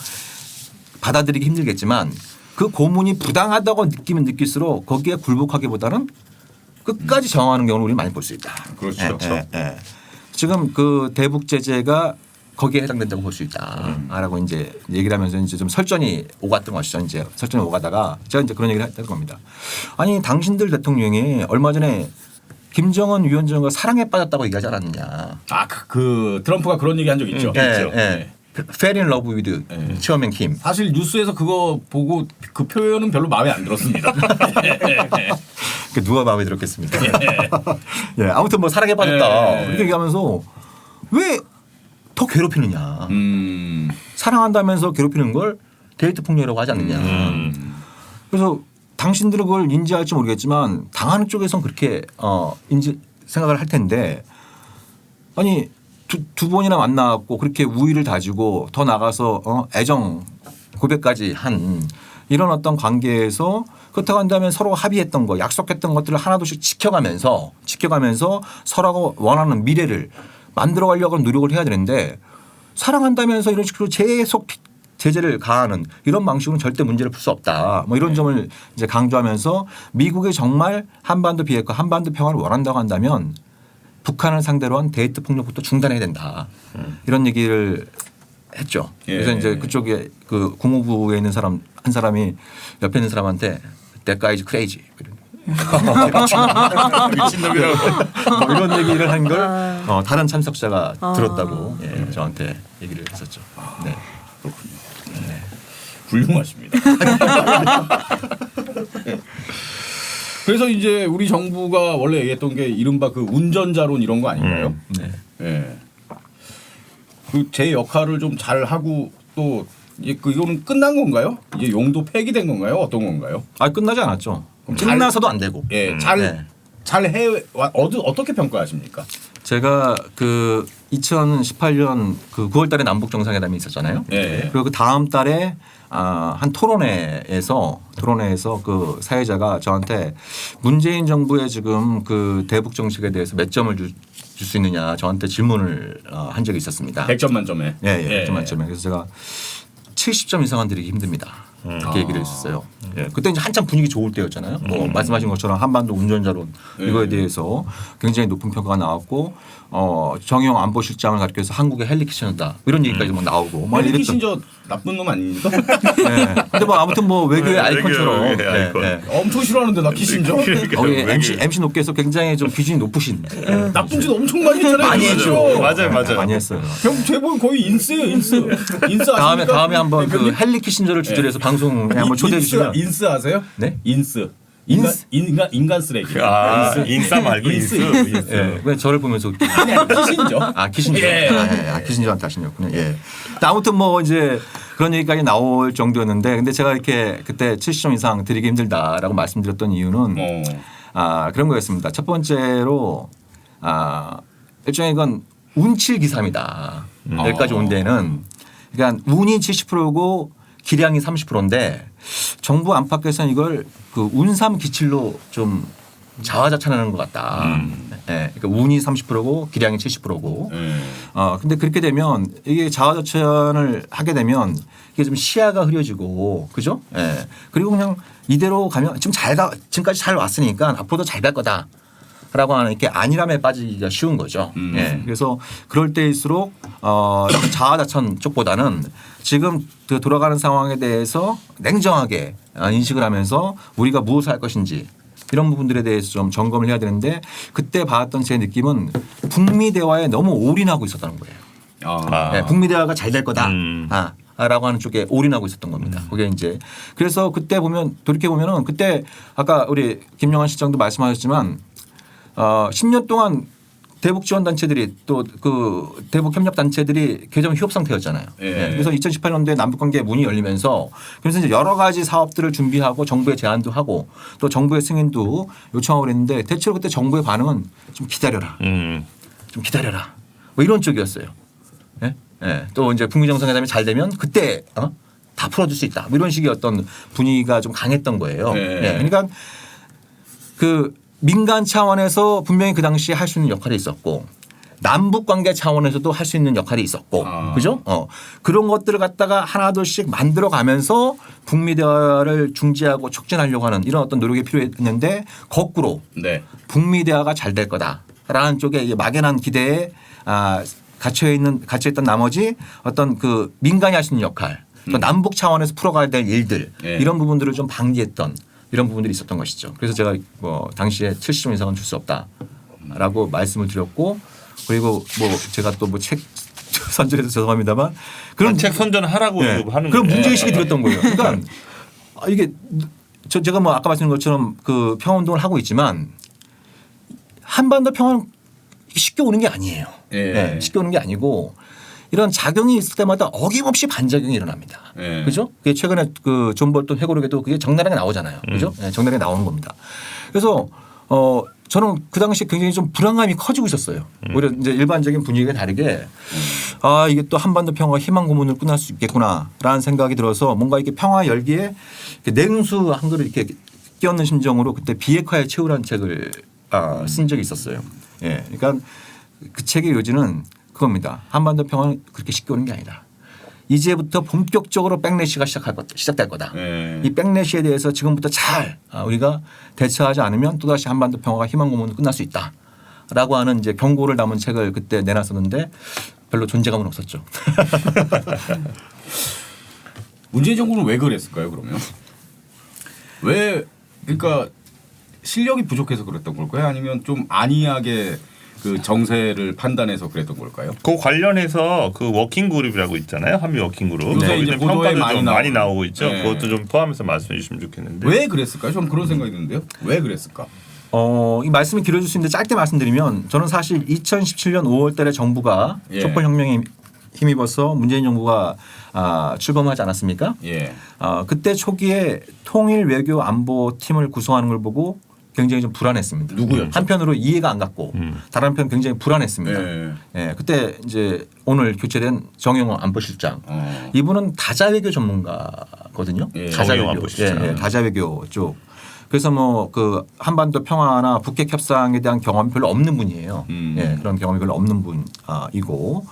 받아들이기 힘들겠지만 그 고문이 부당하다고 느끼면 느낄수록 거기에 굴복하기보다는 끝까지 저항하는 경우를 우리 많이 볼 수 있다. 그렇죠. 예. 지금 그 대북 제재가 거기에 해당된다고 볼 수 있다라고 이제 얘기를 하면서 이제 좀 설전이 오갔던 것이죠. 이제 설전이 오가다가 제가 이제 그런 얘기를 했던 겁니다. 아니 당신들 대통령이 얼마 전에 김정은 위원장과 사랑에 빠졌다고 얘기하지 않았느냐. 그 트럼프가 그런 얘기 한 적 있죠. 있죠. Fell in love with 체어맨 킴. 사실 뉴스에서 그거 보고 그 표현은 별로 마음에 안 들었습니다. 누가 마음에 들었겠습니까? 예, 아무튼 뭐 사랑에 빠졌다 이렇게 얘기하면서 왜 더 괴롭히느냐. 사랑한다면서 괴롭히는 걸 데이트 폭력이라고 하지 않느냐. 그래서 당신들은 그걸 인지할지 모르겠지만 당하는 쪽에선 그렇게 생각을 할 텐데 아니 두 번이나 만나고 그렇게 우위를 다지고 더 나가서 애정 고백까지 한 이런 어떤 관계에서 그렇다고 한다면 서로 합의했던 거 약속했던 것들을 하나둘씩 지켜가면서 서로가 원하는 미래를 만들어가려고 노력을 해야 되는데 사랑한다면서 이런 식으로 계속 제재를 가하는 이런 방식으로는 절대 문제를 풀 수 없다. 뭐 이런 점을 이제 강조하면서 미국이 정말 한반도 비핵화, 한반도 평화를 원한다고 한다면 북한을 상대로 한 데이트 폭력부터 중단해야 된다. 이런 얘기를 했죠. 그래서 이제 그쪽에 그 국무부에 있는 사람 한 사람이 옆에 있는 사람한테 That guy is crazy. 미친놈이라고. 뭐 이런 얘기를 한 걸 다른 참석자가 들었다고 예, 저한테 얘기를 했었죠. 네. 훌륭하십니다. 그래서 이제 우리 정부가 원래 얘기했던 게 이른바 그 운전자론 이런 거 아닌가요? 네. 예. 그 제 역할을 좀 잘 하고 또 이제 이거는 끝난 건가요? 이제 용도 폐기된 건가요? 어떤 건가요? 아 끝나지 않았죠. 그럼 끝나서도 안 되고. 예, 네. 잘해 어떻게 평가하십니까? 제가 그 2018년 그 9월달에 남북 정상회담이 있었잖아요. 예. 그리고 그 다음 달에 한 토론회에서 그 사회자가 저한테 문재인 정부의 지금 그 대북 정책에 대해서 몇 점을 줄 수 있느냐 저한테 질문을 한 적이 있었습니다. 100점 만점에. 예, 100점 만점에. 그래서 제가 70점 이상은 드리기 힘듭니다. 그렇게 얘기를 했었어요. 예. 그때 이제 한참 분위기 좋을 때였잖아요. 뭐 말씀하신 것처럼 한반도 운전자론 이거에 대해서 굉장히 높은 평가가 나왔고 정의용 안보실장을 가리켜서 한국의 헨리 키신저다 이런 얘기까지 막 나오고 막 헬리 이랬던. 키신저 나쁜 놈 아닙니까? 네. 근데 뭐 아무튼 뭐 외교의 아이콘처럼 외교의 아이콘. 엄청 싫어하는데 나 키신저. 우리 MC 노께서 굉장히 좀 비중이 높으신. 나쁜 짓 엄청 많이 했잖아요. 많이 했죠. 맞아요. 많이 했어요. 형 제보는 거의 인스예요, 인스. 인스 아십니까? 다음에 한번 그 대표님? 헨리 키신저를 주제로 해서 방송에 한번 초대해 주시면. 인스 아세요? 네? 인스. 인스? 인간 쓰레기. 인싸 말고 인스. 예. 왜 저를 보면서 웃기죠? 아니 키신저. 키신저. 예. 키신저한테 하시냐군요. 예. 근데 아무튼 뭐 이제 그런 얘기까지 나올 정도였는데 근데 제가 이렇게 그때 70점 이상 드리기 힘들다라고 말씀드렸던 이유는 그런 거였습니다. 첫 번째로 일종의 이건 운칠 기삼이다. 여기까지 온 데는 그러니까 운이 70%고 기량이 30%인데 정부 안팎에서는 이걸 그 운삼 기칠로 좀 자화자찬하는 것 같다. 예, 그러니까 운이 30%고 기량이 70%고. 근데 그렇게 되면 이게 자화자찬을 하게 되면 이게 좀 시야가 흐려지고 그죠? 예. 그리고 그냥 이대로 가면 지금까지 잘 왔으니까 앞으로도 잘 갈 거다. 라고 하는 이렇게 안일함에 빠지기가 쉬운 거죠. 예. 그래서 그럴 때일수록 자아자찬 쪽보다는 지금 그 돌아가는 상황에 대해서 냉정하게 인식을 하면서 우리가 무엇을 할 것인지 이런 부분들에 대해서 좀 점검을 해야 되는데 그때 받았던 제 느낌은 북미 대화에 너무 올인하고 있었다는 거예요. 예, 북미 대화가 잘 될 거다. 라고 하는 쪽에 올인하고 있었던 겁니다. 그게 이제 그래서 그때 보면 돌이켜 보면은 그때 아까 우리 김영환 실장도 말씀하셨지만 10년 동안 대북 지원 단체들이 또 그 대북 협력 단체들이 개정 휴업 상태였잖아요. 예. 그래서 2018년도에 남북 관계 문이 열리면서 그래서 이제 여러 가지 사업들을 준비하고 정부에 제안도 하고 또 정부의 승인도 요청하고 그랬는데 대체로 그때 정부의 반응은 좀 기다려라. 좀 기다려라. 뭐 이런 쪽이었어요. 예? 예. 또 이제 북미 정상회담이 잘 되면 그때 다 풀어줄 수 있다. 뭐 이런 식의 어떤 분위기가 좀 강했던 거예요. 예. 예. 그러니까 그 민간 차원에서 분명히 그 당시에 할 수 있는 역할이 있었고 남북 관계 차원에서도 할 수 있는 역할이 있었고 그죠? 그런 것들을 갖다가 하나둘씩 만들어 가면서 북미 대화를 중지하고 촉진하려고 하는 이런 어떤 노력이 필요했는데 거꾸로 네. 북미 대화가 잘 될 거다라는 쪽에 막연한 기대에 갇혀있던 나머지 어떤 그 민간이 할 수 있는 역할 또 남북 차원에서 풀어가야 될 일들 예. 이런 부분들을 좀 방기했던 이런 부분들이 있었던 것이죠. 그래서 제가 뭐 당시에 70점 이상은 줄 수 없다라고 말씀을 드렸고 그리고 뭐 제가 또 뭐 책 선전해서 죄송합니다만 그런 책 선전하라고 네. 하는 그런 거예요. 문제의식이 들었던 거예요. 그러니까 이게 제가 뭐 아까 말씀드린 것처럼 그 평화운동을 하고 있지만 한반도 평화는 쉽게 오는 게 아니에요. 예. 네, 쉽게 오는 게 아니고 이런 작용이 있을 때마다 어김없이 반작용이 일어납니다. 예. 그죠? 그게 최근에 그 존 볼턴 회고록에도 그게 적나라하게 나오잖아요. 그죠? 네, 적나라하게 나오는 겁니다. 그래서 저는 그 당시에 굉장히 좀 불안감이 커지고 있었어요. 오히려 이제 일반적인 분위기가 다르게 이게 또 한반도 평화가 희망 고문으로 끝날 수 있겠구나라는 생각이 들어서 뭔가 이렇게 평화 열기에 냉수 한 그릇 이렇게 끼얹는 심정으로 그때 비핵화의 최후라는 책을 쓴 적이 있었어요. 예. 그러니까 그 책의 요지는 그겁니다. 한반도 평화는 그렇게 쉽게 오는 게 아니다. 이제부터 본격적으로 백래시가 시작될 거다. 네. 이 백래시에 대해서 지금부터 잘 우리가 대처하지 않으면 또다시 한반도 평화가 희망 고문으로 끝날 수 있다. 라고 하는 이제 경고를 담은 책을 그때 내놨었는데 별로 존재감은 없었죠. 문재인 정부는 왜 그랬을까요? 그러면 왜 그러니까 실력이 부족해서 그랬던 걸까요? 아니면 좀 안이하게 그 정세를 판단해서 그랬던 걸까요? 그 관련해서 그 워킹 그룹이라고 있잖아요. 한미 워킹 그룹. 요새 이제 보도에 평가도 많이 좀 나오고 있죠. 네. 그것도 좀 포함해서 말씀해 주시면 좋겠는데. 왜 그랬을까요? 좀 그런 생각이 드는데요. 왜 그랬을까? 이 말씀이 길어질 수 있는데 짧게 말씀드리면 저는 사실 2017년 5월 달에 정부가 예. 촛불혁명에 힘입어서 문재인 정부가 출범하지 않았습니까? 예. 그때 초기에 통일 외교 안보 팀을 구성하는 걸 보고 굉장히 좀 불안했습니다. 누구였죠? 한편으로 이해가 안 갔고 다른 한편 굉장히 불안했습니다. 예. 예, 그때 이제 오늘 교체된 정영호 안보실장 이분은 다자외교 전문가거든요. 예. 정영호 다자외교, 안보실장. 예, 다자외교 쪽. 그래서 뭐 그 한반도 평화나 북핵 협상에 대한 경험이 별로 없는 분이에요. 예, 그런 경험이 별로 없는 분이고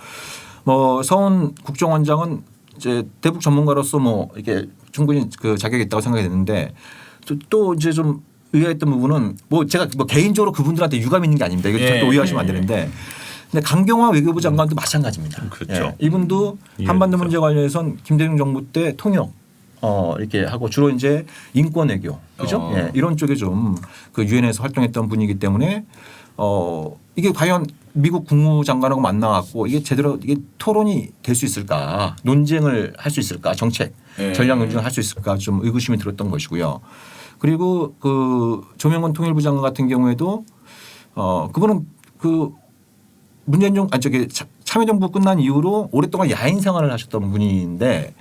뭐 서훈 국정원장은 이제 대북 전문가로서 뭐 이렇게 충분히 그 자격이 있다고 생각이 되는데 또 이제 좀 의아했던 부분은 뭐 제가 뭐 개인적으로 그분들한테 유감 있는 게 아닙니다. 이거 예. 또 오해하시면 안 되는데. 근데 강경화 외교부 장관도 마찬가지입니다. 그렇죠. 예. 이분도 한반도 문제 관련해서는 김대중 정부 때 통역 이렇게 하고 주로 이제 인권 외교 그죠? 예. 이런 쪽에 좀 그 유엔에서 활동했던 분이기 때문에 이게 과연 미국 국무장관하고 만나갖고 이게 제대로 이게 토론이 될 수 있을까 논쟁을 할 수 있을까 정책 예. 전략 논쟁을 할 수 있을까 좀 의구심이 들었던 것이고요. 그리고 그 조명건 통일부 장관 같은 경우에도 그분은 그 문재인 정부 저기 참여정부 끝난 이후로 오랫동안 야인 생활을 하셨던 분인데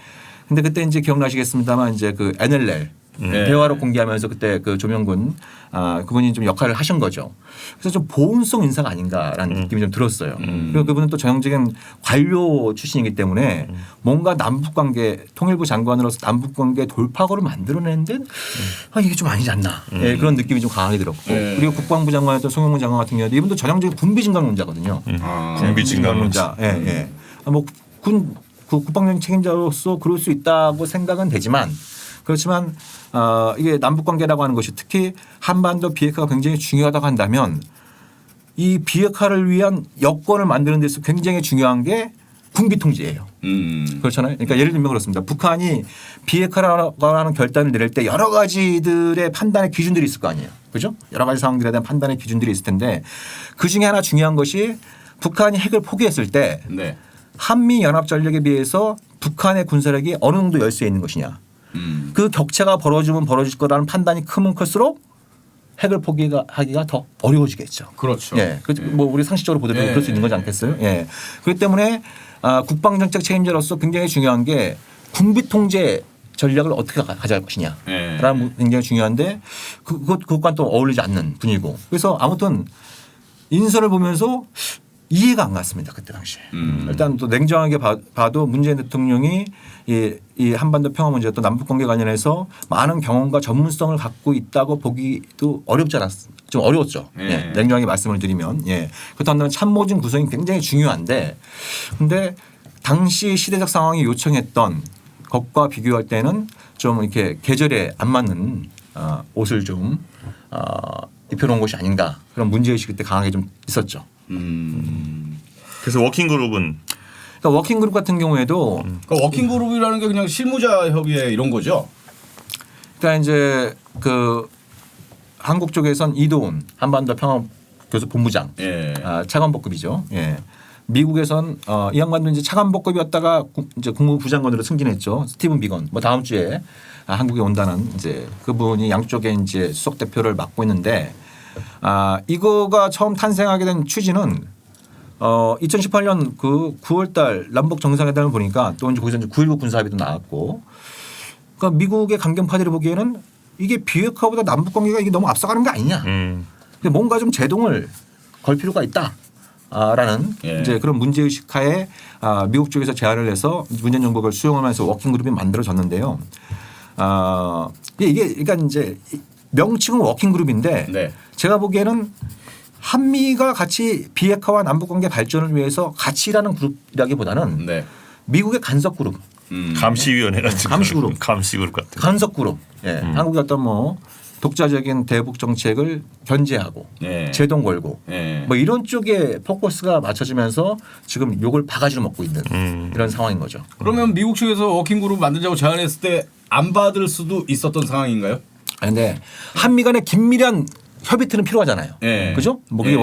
근데 그때 이제 기억나시겠습니다만 이제 그 NLL 대화로 공개하면서 그때 그 조명근 그분이 좀 역할을 하신 거죠. 그래서 좀 보온성 인사가 아닌가라는 느낌이 좀 들었어요. 그리고 그분은 또 전형적인 관료 출신이기 때문에 뭔가 남북관계 통일부 장관으로서 남북관계 돌파구를 만들어내는데 이게 좀 아니지 않나 예, 그런 느낌이 좀 강하게 들었고 그리고 국방부 장관이었던 송영문 장관 같은 경우도 이분도 전형적인 군비 진강론자거든요. 군비 진강론자. 예, 예. 뭐군 국방적 책임자로서 그럴 수 있다고 생각은 되지만 그렇지만 이게 남북관계라고 하는 것이 특히 한반도 비핵화가 굉장히 중요하다고 한다면 이 비핵화를 위한 여건을 만드는 데서 굉장히 중요한 게 군비 통제예요. 그렇잖아요. 그러니까 예를 들면 그렇습니다. 북한이 비핵화라고 하는 결단을 내릴 때 여러 가지들의 판단의 기준들이 있을 거 아니에요. 그렇죠? 여러 가지 상황들에 대한 판단의 기준들이 있을 텐데 그중에 하나 중요한 것이 북한이 핵을 포기했을 때 네. 한미 연합 전력에 비해서 북한의 군사력이 어느 정도 열세에 있는 것이냐. 그 격차가 벌어지면 벌어질 거라는 판단이 크면 클수록 핵을 포기하기가 더 어려워지겠죠. 그렇죠. 예. 뭐 우리 상식적으로 보더라도 예. 그럴 수 있는 거지 않겠어요? 예. 그렇기 때문에 국방정책 책임자로서 굉장히 중요한 게 군비 통제 전략을 어떻게 가져갈 것이냐라는 예. 굉장히 중요한데 그것과 또 어울리지 않는 분이고 그래서 아무튼 인선을 보면서 이해가 안 갔습니다. 그때 당시에. 일단 또 냉정하게 봐도 문재인 대통령이 이 한반도 평화 문제 또 남북관계 관련해서 많은 경험과 전문성을 갖고 있다고 보기도 어렵지 않았습니다. 좀 어려웠죠. 예. 예. 냉정하게 말씀을 드리면. 예. 그렇다면 참모진 구성이 굉장히 중요한데 근데 당시 시대적 상황이 요청했던 것과 비교할 때는 좀 이렇게 계절에 안 맞는 옷을 좀 입혀놓은 것이 아닌가 그런 문제의식이 그때 강하게 좀 있었죠. 그래서 워킹 그룹은 그러니까 워킹그룹 같은 경우에도 그러니까 워킹그룹이라는 게 그냥 실무자 협의회 이런 거죠. 그러니까 이제 그 한국 쪽에선 이도훈 한반도 평화교섭 본부장 예. 차관복급이죠. 예. 미국에선 이 양반도 이제 차관복급이었다가 이제 국무부 장관으로 승진했죠. 스티븐 비건. 뭐 다음 주에 한국에 온다는 이제 그분이 양쪽에 이제 수석 대표를 맡고 있는데 이거가 처음 탄생하게 된 취지는 2018년 그 9월달 남북 정상회담을 보니까 또 이제 거기서 이제 9.19 군사합의도 나왔고, 그러니까 미국의 강경파들이 보기에는 이게 비핵화보다 남북 관계가 이게 너무 앞서가는 거 아니냐. 뭔가 좀 제동을 걸 필요가 있다. 라는 예. 이제 그런 문제의식 하에 미국 쪽에서 제안을 해서 문재인 정부가 수용하면서 워킹그룹이 만들어졌는데요. 이게 그러니까 이제 명칭은 워킹그룹인데 네. 제가 보기에는 한미가 같이 비핵화와 남북관계 발전을 위해서 같이 일하는 그룹이라기보다는 네. 미국의 간섭그룹, 감시위원회 같은 감시그룹. 감시그룹 같은. 간섭그룹. 예. 한국의 어떤 뭐 독자적인 대북 정책을 견제하고 예. 제동 걸고 예. 뭐 이런 쪽에 포커스가 맞춰지면서 지금 욕을 바가지로 먹고 있는 이런 상황인 거죠. 그러면 미국 측에서 워킹그룹 만들자고 제안했을 때 안 받을 수도 있었던 상황인가요? 그런데 한미 간의 긴밀한 협의틀은 필요하잖아요. 예. 그죠? 뭐 그게 예.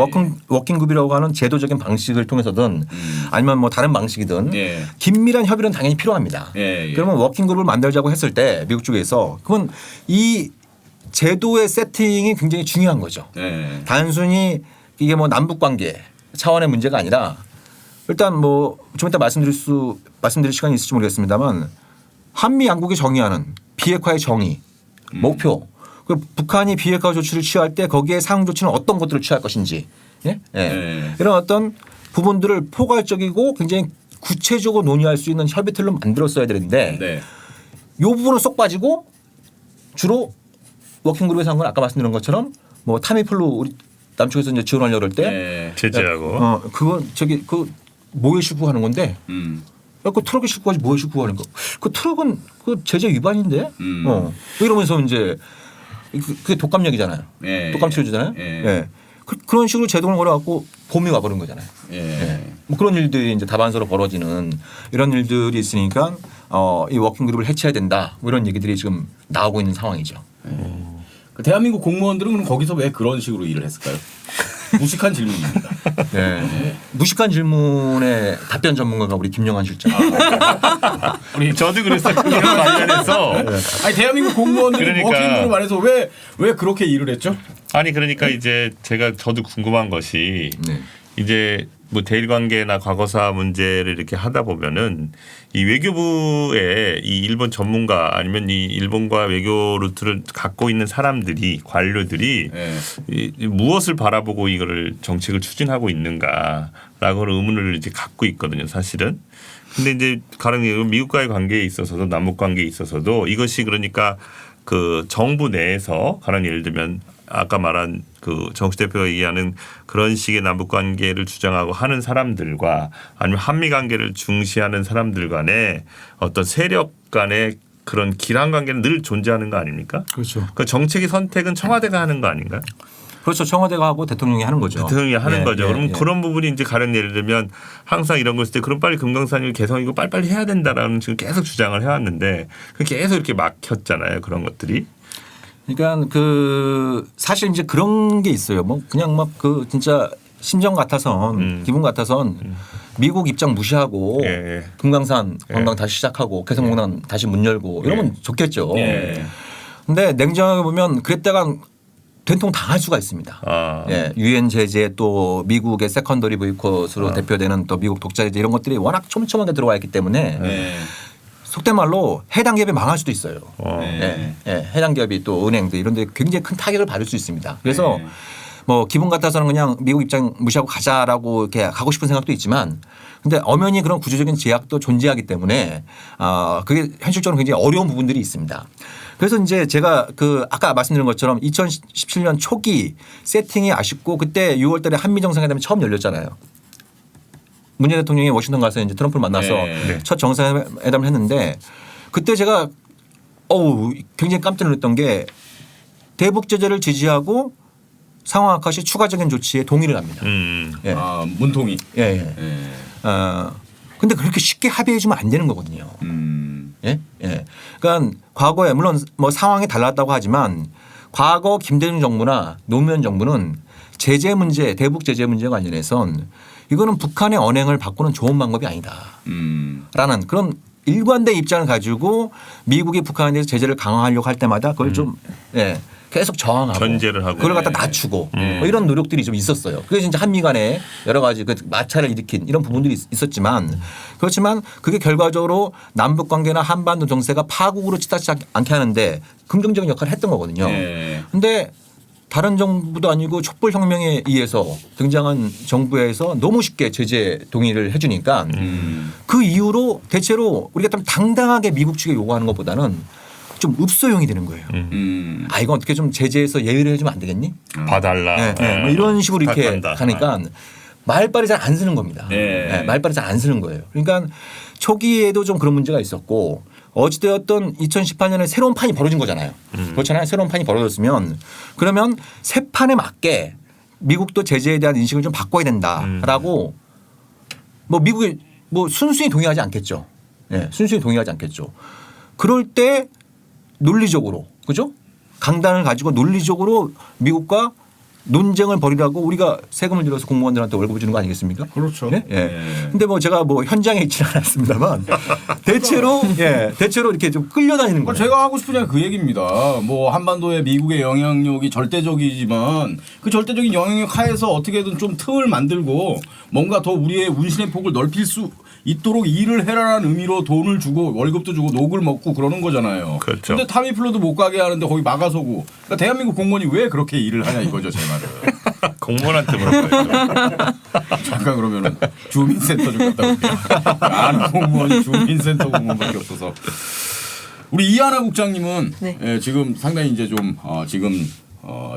워킹그룹이라고 하는 제도적인 방식을 통해서든 아니면 뭐 다른 방식이든 예. 긴밀한 협의는 당연히 필요합니다. 예, 예. 그러면 워킹그룹을 만들자고 했을 때 미국 쪽에서 그건 이 제도의 세팅이 굉장히 중요한 거죠. 예. 단순히 이게 뭐 남북 관계 차원의 문제가 아니라 일단 뭐 좀 이따 말씀드릴 시간이 있을지 모르겠습니다만 한미 양국이 정의하는 비핵화의 정의, 목표, 그 북한이 비핵화 조치를 취할 때 거기에 상응 조치는 어떤 것들을 취할 것인지 예? 예. 네. 이런 어떤 부분들을 포괄적이고 굉장히 구체적으로 논의할 수 있는 협의틀로 만들었어야 되는데 네. 이 부분은 쏙 빠지고 주로 워킹그룹에서 한 건 아까 말씀드린 것처럼 뭐 타미플로 우리 남쪽에서 이제 지원하려고 할 때 예. 제재하고 그건 저기 그 뭐에 싣고 가는 건데 그 트럭에 싣고 가지 뭐에 싣고 가는 거. 그 트럭은 그 제재 위반인데. 이러면서 이제 그게 독감 얘기잖아요. 예. 독감 치료제잖아요. 예. 예. 그런 식으로 제동을 걸어갖고 봄이 와버린 거잖아요. 예. 예. 뭐 그런 일들이 이제 다반사로 벌어지는 이런 일들이 있으니까 이 워킹그룹을 해체해야 된다. 뭐 이런 얘기들이 지금 나오고 있는 상황이죠. 그 대한민국 공무원들은 그럼 거기서 왜 그런 식으로 일을 했을까요? 무식한 질문입니다. 네. 무식한 질문에 답변 전문가가 우리 김영환 실장. 우리 저도 그랬어요. 그거랑 관련해서 아니 대한민국 공무원들이 그러니까. 워킹그룹 안에서 왜 그렇게 일을 했죠? 아니 그러니까 이제 저도 궁금한 것이 네. 이제 뭐 대일 관계나 과거사 문제를 이렇게 하다 보면은 이 외교부의 이 일본 전문가 아니면 이 일본과 외교 루트를 갖고 있는 사람들이 관료들이 예. 이 무엇을 바라보고 이거를 정책을 추진하고 있는가라고 의문을 이제 갖고 있거든요, 사실은. 근데 이제 가령 미국과의 관계에 있어서도 남북 관계에 있어서도 이것이 그러니까 그 정부 내에서 가령 예를 들면 아까 말한 그 정식 대표가 얘기하는 그런 식의 남북 관계를 주장하고 하는 사람들과 아니면 한미 관계를 중시하는 사람들 간의 어떤 세력 간의 그런 길한 관계는 늘 존재하는 거 아닙니까? 그렇죠. 그 정책의 선택은 청와대가 하는 거 아닌가요? 그렇죠. 청와대가 하고 대통령이 하는 거죠. 대통령이 하는 예, 거죠. 예, 그러면 예. 그런 부분이 이제 가령 예를 들면 항상 이런 거 있을 때 그럼 빨리 금강산일 개성이고 빨리빨리 해야 된다라는 지금 계속 주장을 해왔는데 계속 이렇게 막혔잖아요. 그런 것들이. 그러니까 그 사실 이제 그런 게 있어요. 뭐 그냥 막 그 진짜 심정 같아선 기분 같아선 미국 입장 무시하고 예. 금강산 관광 다시 시작하고 개성공단 다시 문 열고 이러면 좋겠죠. 예. 근데 냉정하게 보면 그랬다가 된통 당할 수가 있습니다. 아. 예, 유엔 제재 또 미국의 세컨더리 보이콧으로 대표되는 또 미국 독자 제재 이런 것들이 워낙 촘촘하게 들어와 있기 때문에 예. 속된 말로 해당 기업이 망할 수도 있어요. 예. 예, 해당 기업이 또 은행들 이런 데 굉장히 큰 타격을 받을 수 있습니다. 그래서 네. 뭐 기분 같아서는 그냥 미국 입장 무시하고 가자라고 이렇게 가고 싶은 생각도 있지만 근데 엄연히 그런 구조적인 제약도 존재하기 때문에 그게 현실적으로 굉장히 어려운 부분들이 있습니다. 그래서 이제 제가 그 아까 말씀드린 것처럼 2017년 초기 세팅이 아쉽고 그때 6월 달에 한미 정상회담이 처음 열렸잖아요. 문재인 대통령이 워싱턴 가서 이제 트럼프를 만나서 네. 첫 정상회담을 했는데 그때 제가 굉장히 깜짝 놀랐던 게 대북 제재를 지지하고 상황 악화 시 추가적인 조치에 동의를 합니다. 예. 아 문통이. 예, 예. 예. 근데 그렇게 쉽게 합의해 주면 안 되는 거거든요. 예? 예. 그러니까 과거에 물론 뭐 상황이 달랐다고 하지만 과거 김대중 정부나 노무현 정부는 제재 문제, 대북 제재 문제 관련해선 이거는 북한의 언행을 바꾸는 좋은 방법이 아니다. 라는 그런 일관된 입장을 가지고 미국이 북한에 대해서 제재를 강화하려고 할 때마다 그걸 좀 예, 계속 저항하고 견제를 하고. 그걸 갖다 낮추고 뭐 이런 노력들이 좀 있었어요. 그게 진짜 한미 간에 여러 가지 그 마찰을 일으킨 이런 부분들이 있었지만 그렇지만 그게 결과적으로 남북 관계나 한반도 정세가 파국으로 치닫지 않게 하는데 긍정적인 역할을 했던 거거든요. 그런데 다른 정부도 아니고 촛불혁명에 의해서 등장한 정부에서 너무 쉽게 제재 동의를 해 주니까 그 이후로 대체로 우리가 좀 당당하게 미국 측에 요구하는 것보다는 좀 읍소용이 되는 거예요. 음. 이건 어떻게 좀 제재해서 예의를 해주면 안 되겠니? 봐달라. 네, 네. 뭐 이런 식으로 이렇게 부탁한다. 가니까 말빨이 잘 안 쓰는 겁니다. 네. 네, 말빨이 잘 안 쓰는 거예요. 그러니까 초기에도 좀 그런 문제가 있었고 어찌되었던 2018년에 새로운 판이 벌어진 거잖아요. 그렇잖아요. 새로운 판이 벌어졌으면 그러면 새 판에 맞게 미국도 제재에 대한 인식을 좀 바꿔야 된다라고 뭐 미국이 뭐 순순히 동의하지 않겠죠. 예, 순순히 동의하지 않겠죠. 그럴 때 논리적으로 그죠? 강단을 가지고 논리적으로 미국과 논쟁을 벌이라고 우리가 세금을 들여서 공무원들한테 월급을 주는 거 아니겠습니까? 그렇죠. 예. 근데 뭐 제가 뭐 현장에 있지는 않았습니다만 대체로 대체로 이렇게 좀 끌려다니는 거예요. 제가 하고 싶은 얘기가 그 얘기입니다. 뭐 한반도에 미국의 영향력이 절대적이지만 그 절대적인 영향력 하에서 어떻게든 좀 틈을 만들고 뭔가 더 우리의 운신의 폭을 넓힐 수 있도록 일을 해라라는 의미로 돈을 주고 월급도 주고 녹을 먹고 그러는 거잖아요. 그렇죠. 근데 타미플로도 못 가게 하는데 거기 막아서고. 그러니까 대한민국 공무원이 왜 그렇게 일을 하냐 이거죠, 제 말은. 공무원한테 물어봐야죠. 잠깐 그러면은 주민센터 좀 갔다 올게요. 아는 공무원이 주민센터 공무원밖에 없어서. 우리 이하나 국장님은 네. 예, 지금 상당히 이제 좀 지금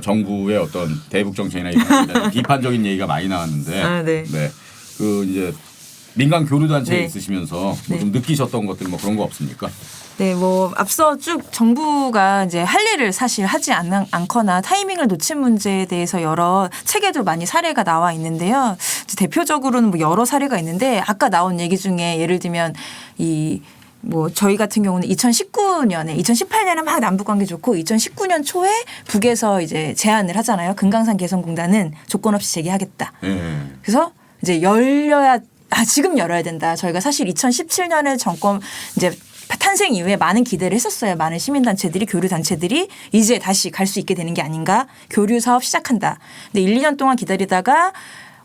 정부의 어떤 대북 정책이나 이런 거에 비판적인 얘기가 많이 나왔는데, 아, 네. 그 이제 민간 교류 단체에 네. 있으시면서 뭐 네. 좀 느끼셨던 것들 뭐 그런 거 없습니까? 네, 뭐 앞서 쭉 정부가 이제 할 일을 사실 하지 않거나 타이밍을 놓친 문제에 대해서 여러 책에도 많이 사례가 나와 있는데요. 대표적으로는 뭐 여러 사례가 있는데 아까 나온 얘기 중에 예를 들면 뭐 저희 같은 경우는 2018년에 막 남북 관계 좋고 2019년 초에 북에서 이제 제안을 하잖아요. 금강산 개성공단은 조건 없이 재개하겠다. 그래서 이제 지금 열어야 된다. 저희가 사실 2017년에 정권 이제 탄생 이후에 많은 기대를 했었어요. 많은 시민단체들이 교류단체들이 이제 다시 갈 수 있게 되는 게 아닌가. 교류 사업 시작한다. 근데 1, 2년 동안 기다리다가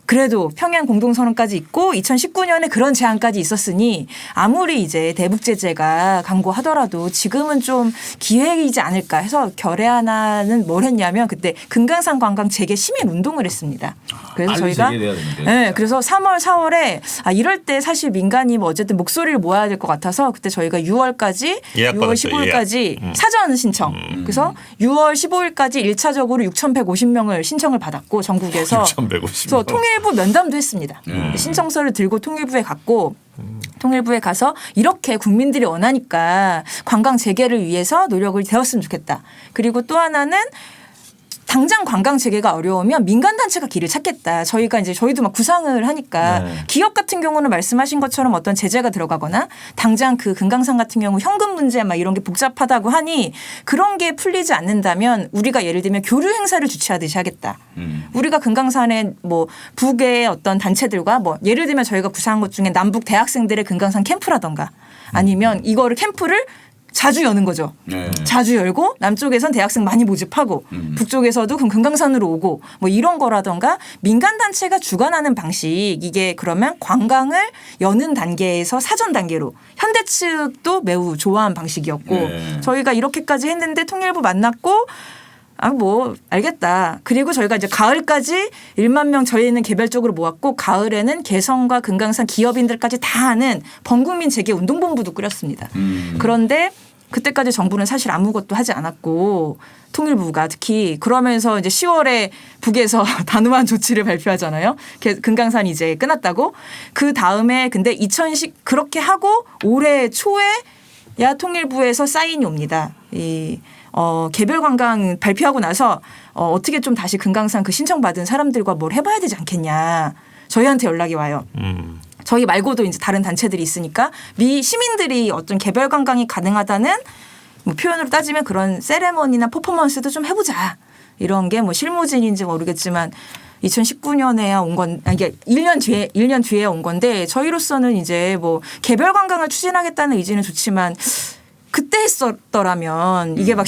그래도 평양 공동선언까지 있고 2019년에 그런 제안까지 있었으니 아무리 이제 대북 제재가 강구하더라도 지금은 좀 기회이지 않을까 해서 결의하나는 뭘 했냐면 그때 금강산 관광 재개 시민 운동을 했습니다. 그래서 빨리 저희가 재개돼야 되는데, 네, 진짜. 그래서 3월, 4월에 이럴 때 사실 민간이 뭐 어쨌든 목소리를 모아야 될 것 같아서 그때 저희가 6월까지 예약 6월 받았죠, 15일까지 사전 신청. 그래서 6월 15일까지 1차적으로 6,150명을 신청을 받았고 전국에서 6,150 그래서 통일부 면담도 했습니다. 신청서를 들고 통일부에 갔고 통일부에 가서 이렇게 국민들이 원하니까 관광 재개를 위해서 노력을 되었으면 좋겠다. 그리고 또 하나는 당장 관광 재개가 어려우면 민간 단체가 길을 찾겠다. 저희도 막 구상을 하니까 기업 같은 경우는 말씀하신 것처럼 어떤 제재가 들어가거나 당장 그 금강산 같은 경우 현금 문제 막 이런 게 복잡하다고 하니 그런 게 풀리지 않는다면 우리가 예를 들면 교류 행사를 주최하듯이 하겠다. 우리가 금강산에 뭐 북의 어떤 단체들과 뭐 예를 들면 저희가 구상한 것 중에 남북 대학생들의 금강산 캠프라던가 아니면 이거를 캠프를 자주 여는 거죠. 네. 자주 열고 남쪽에선 대학생 많이 모집하고 북쪽에서도 그럼 금강산으로 오고 뭐 이런 거라던가 민간 단체가 주관하는 방식 이게 그러면 관광을 여는 단계에서 사전 단계로 현대 측도 매우 좋아한 방식이었고 네. 저희가 이렇게까지 했는데 통일부 만났고 뭐 알겠다. 그리고 저희가 이제 가을까지 1만 명 저희는 개별적으로 모았고 가을에는 개성과 금강산 기업인들까지 다 하는 범국민 재개 운동본부도 꾸렸습니다. 그런데 그때까지 정부는 사실 아무것도 하지 않았고 통일부가 특히 그러면서 이제 10월에 북에서 단호한 조치를 발표하잖아요. 금강산 이제 끝났다고. 그 다음에 근데 그렇게 하고 올해 초에 통일부에서 사인이 옵니다. 개별 관광 발표하고 나서 어떻게 좀 다시 금강산 그 신청받은 사람들과 뭘 해봐야 되지 않겠냐. 저희한테 연락이 와요. 저희 말고도 이제 다른 단체들이 있으니까 시민들이 어떤 개별 관광이 가능하다는 뭐 표현으로 따지면 그런 세레머니나 퍼포먼스도 좀 해보자. 이런 게 뭐 실무진인지 모르겠지만 2019년에야 온 건, 이게 1년 뒤에 온 건데 저희로서는 이제 뭐 개별 관광을 추진하겠다는 의지는 좋지만 그때 했었더라면 이게 막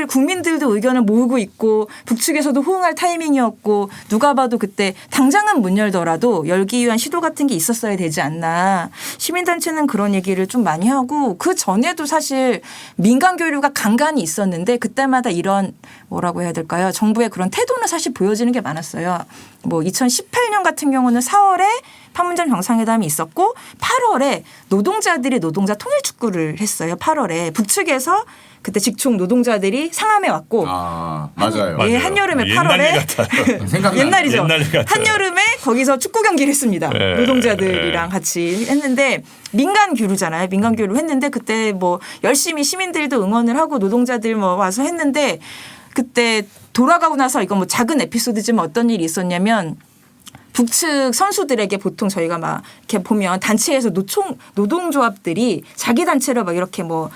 국민들도 의견을 모으고 있고 북측에서도 호응할 타이밍이었고 누가 봐도 그때 당장은 못 열더라도 열기 위한 시도 같은 게 있었어야 되지 않나. 시민단체는 그런 얘기를 좀 많이 하고 그 전에도 사실 민간 교류가 간간히 있었는데 그때마다 이런 뭐라고 해야 될까요? 정부의 그런 태도는 사실 보여지는 게 많았어요. 뭐 2018년 같은 경우는 4월에 판문점 정상회담이 있었고 8월에 노동자들이 노동자 통일 축구를 했어요. 8월에 북측에서 그때 직총 노동자들이 상암에 왔고 아 맞아요. 예, 한여름에 옛날 8월에 일 같아요. 생각나. 옛날이죠. 옛날 같아요. 한여름에 거기서 축구 경기를 했습니다. 네. 노동자들이랑 같이 했는데 민간 교류잖아요. 민간 교류 했는데 그때 뭐 열심히 시민들도 응원을 하고 노동자들 뭐 와서 했는데 그때 돌아가고 나서 이건 뭐 작은 에피소드지만 어떤 일이 있었냐면 북측 선수들에게 보통 저희가 막 이렇게 보면 단체에서 노동조합들이 자기 단체로 막 이렇게 뭐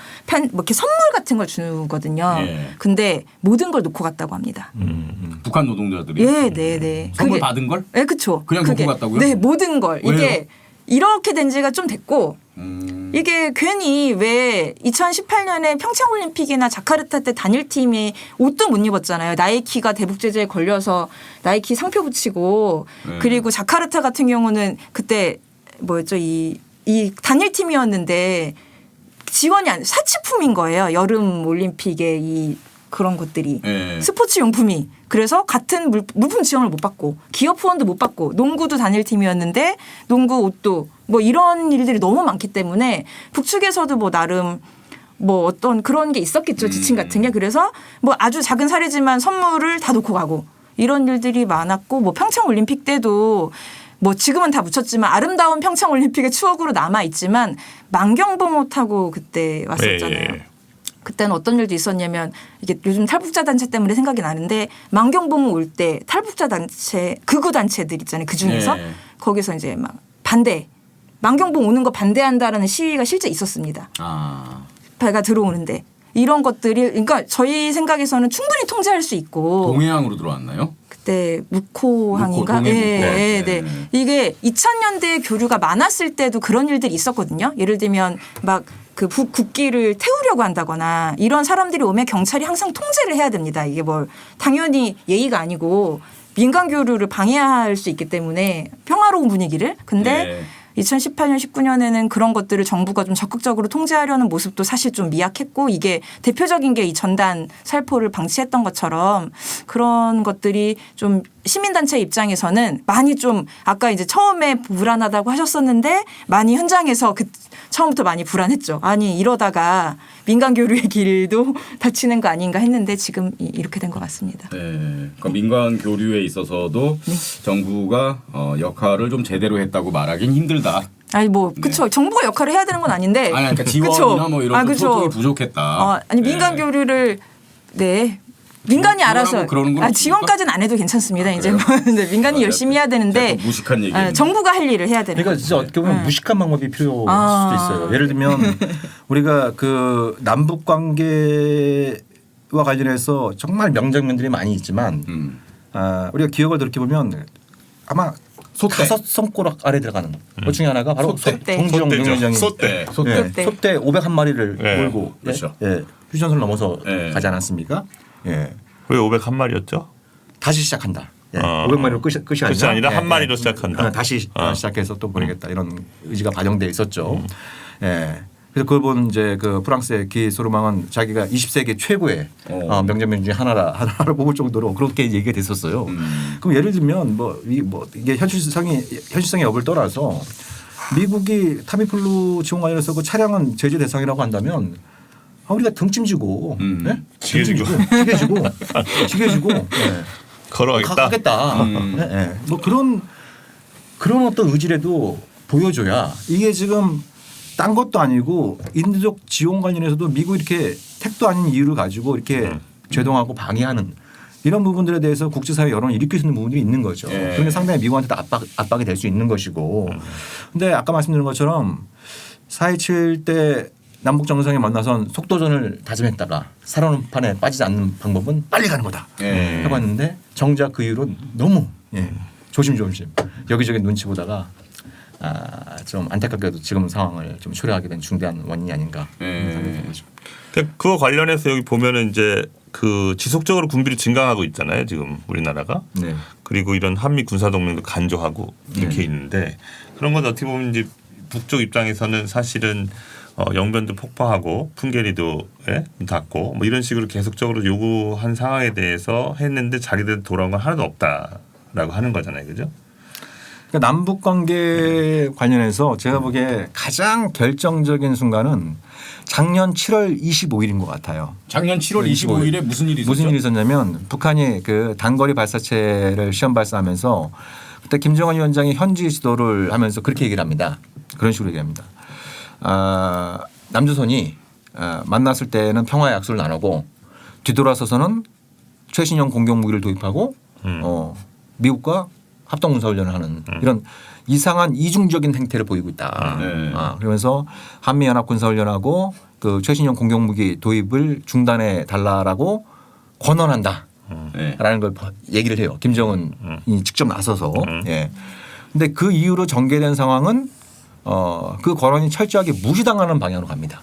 이렇게 선물 같은 걸 주거든요. 예. 근데 모든 걸 놓고 갔다고 합니다. 북한 노동자들이 예, 네, 네. 선물 받은 걸? 네, 그렇죠. 그냥 놓고 갔다고요? 네, 모든 걸. 왜요? 이게 이렇게 된 지가 좀 됐고 이게 괜히 왜 2018년에 평창올림픽이나 자카르타 때 단일팀이 옷도 못 입었잖아요. 나이키가 대북 제재에 걸려서 나이키 상표 붙이고 그리고 자카르타 같은 경우는 그때 뭐였죠? 이 단일팀이었는데 지원이 사치품인 거예요. 여름 올림픽에 이 그런 것들이 예. 스포츠 용품이 그래서 같은 물품 지원을 못 받고 기업 후원도 못 받고 농구도 단일팀이었는데 농구 옷도 뭐 이런 일들이 너무 많기 때문에 북측에서도 뭐 나름 뭐 어떤 그런 게 있었겠죠. 지침 같은 게. 그래서 뭐 아주 작은 사례지만 선물을 다 놓고 가고 이런 일들이 많았고 뭐 평창올림픽 때도 뭐 지금은 다 묻혔지만 아름다운 평창올림픽의 추억으로 남아있지만 만경봉 타고 그때 왔었잖아요. 예. 그때는 어떤 일도 있었냐면 이게 요즘 탈북자 단체 때문에 생각이 나는데 만경봉 올 때 탈북자 단체 극우 단체들 있잖아요. 그중에서 네. 거기서 이제 막 반대 만경봉 오는 거 반대한다라는 시위가 실제 있었습니다. 아 배가 들어오는데 이런 것들이 그러니까 저희 생각에서는 충분히 통제할 수 있고 동해항으로 들어왔나요? 그때 묵호항인가? 동해 예, 묵호. 예, 네. 네. 이게 2000년대 교류가 많았을 때도 그런 일들이 있었거든요. 예를 들면 막 그 국기를 태우려고 한다거나 이런 사람들이 오면 경찰이 항상 통제를 해야 됩니다. 이게 뭘 당연히 예의가 아니고 민간 교류를 방해할 수 있기 때문에 평화로운 분위기를. 근데 2018년, 19년에는 그런 것들을 정부가 좀 적극적으로 통제하려는 모습도 사실 좀 미약했고 이게 대표적인 게 이 전단 살포를 방치했던 것처럼 그런 것들이 좀 시민단체 입장에서는 많이 좀 아까 이제 처음에 불안하다고 하셨었는데 많이 현장에서 처음부터 많이 불안했죠. 아니 이러다가 민간 교류의 길도 닫히는 거 아닌가 했는데 지금 이렇게 된 것 같습니다. 네. 그러니까 민간 교류에 있어서도 정부가 역할을 좀 제대로 했다고 말하긴 힘들다. 아니 뭐 그렇죠. 정부가 역할을 해야 되는 건 아닌데. 아니 그러니까 지원이나 뭐 이런 그쵸. 소통이 부족했다. 아니 민간 교류를 네. 민간이 알아서 그러는 건 지원까지는 안 해도 괜찮습니다. 이제 뭐 근데 민간이 아, 열심히 해야 되는데 무식한 얘기. 정부가 할 일을 해야 되는 그러니까 진짜 어떻게 보면 무식한 방법이 필요할 수도 있어요. 예를 들면 우리가 그 남북 관계와 관련해서 정말 명장면들이 많이 있지만 우리가 기억을 돌이켜 보면 아마 소떼. 5손가락 아래 들어가는 것 중에 하나가 바로 소떼. 정주영 소떼죠. 명예장이 소떼. 소떼. 소떼 501마리를 네. 몰고 그렇죠. 휴전선을 넘어서 네. 가지 않았습니까? 예. 왜 501마리였죠? 다시 시작한다. 예. 어. 500마리로 끝이 아니라 예, 한 마리로 예. 시작한다. 다시 시작해서 또 보내겠다 이런 의지가 반영돼 있었죠. 예. 그래서 그걸 본 이제 그 프랑스의 기 소르망은 자기가 20세기 최고의 명장면 중에 하나를 뽑을 정도로 그렇게 얘기가 됐었어요. 그럼 예를 들면 이게 현실성의 여부를 떠나서 미국이 타미플루 지원 관련해서 그 차량은 제재 대상이라고 한다면 우리가 등짐지고 지게지고 걸어가겠다. 가겠다. 뭐 그런 어떤 의지라도 보여줘야 이게 지금 딴 것도 아니고 인도적 지원 관련해서도 미국 이렇게 택도 아닌 이유를 가지고 이렇게 제동하고 방해하는 이런 부분들에 대해서 국제사회 여론을 일으킬 수 있는 부분들이 있는 거죠. 그런데 상당히 미국한테도 압박이 될 수 있는 것이고. 그런데 아까 말씀드린 것처럼 4.27 때 남북 정상이 만나선 속도전을 다짐했다가 살얼음판에 빠지지 않는 방법은 빨리 가는 거다 하고 했는데 정작 그 이후로 너무 조심조심 여기저기 눈치 보다가 좀 안타깝게도 지금 상황을 좀 초래하게 된 중대한 원인이 아닌가 생각이 죠 그거 관련해서 여기 보면은 이제 그 지속적으로 군비를 증강하고 있잖아요. 지금 우리나라가. 네. 그리고 이런 한미 군사 동맹도 간조하고 이렇게 있는데 그런 건 어떻게 보면 이제 북쪽 입장에서는 사실은 영변도 폭파하고 풍계리도 닫고 뭐 이런 식으로 계속적으로 요구한 상황에 대해서 했는데 자기들 돌아온 건 하나도 없다. 있다라고 하는 거잖아요, 그죠? 그러니까 남북 관계 관련해서 제가 보기에 가장 결정적인 순간은 작년 7월 25일인 것 같아요. 작년 7월 25일에 무슨 일이 있었죠? 무슨 일이 있었냐면 북한이 그 단거리 발사체를 시험 발사하면서 그때 김정은 위원장이 현지 지도를 하면서 그렇게 얘기를 합니다. 그런 식으로 얘기합니다. 남조선이 만났을 때는 평화의 약속을 나누고 뒤돌아서서는 최신형 공격 무기를 도입하고 미국과 합동군사훈련을 하는 이런 이상한 이중적인 행태를 보이고 있다. 네. 그러면서 한미연합군사훈련하고 그 최신형 공격무기 도입을 중단해 달라라고 권원한다. 네. 라는 걸 얘기를 해요. 김정은이 직접 나서서. 예. 근데 그 이후로 전개된 상황은 그 권원이 철저하게 무시당하는 방향으로 갑니다.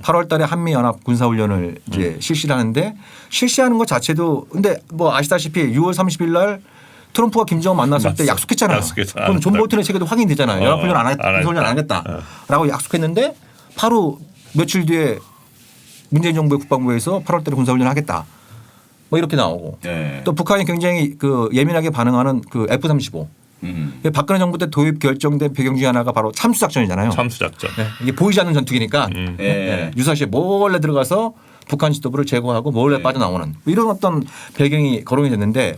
8월 달에 한미연합 군사훈련을 이제 실시를 하는데 실시하는 것 자체도 근데 뭐 아시다시피 6월 30일 날 트럼프가 김정은 만났을 때 약속했잖아요. 약속했잖아요. 그럼 존 볼튼의 체계도 확인되잖아요. 연합훈련 안 하겠다. 안 하겠다. 군사훈련 안 하겠다라고 약속했는데 바로 며칠 뒤에 문재인 정부의 국방부에서 8월 달에 군사훈련을 하겠다. 뭐 이렇게 나오고 네. 또 북한이 굉장히 그 예민하게 반응하는 그 F-35 박근혜 정부 때 도입 결정된 배경 중에 하나가 바로 참수작전이잖아요. 참수작전. 네. 이게 보이지 않는 전투기니까 네. 유사시에 몰래 들어가서 북한 지도부를 제거하고 몰래 네. 빠져나오는 이런 어떤 배경이 거론이 됐는데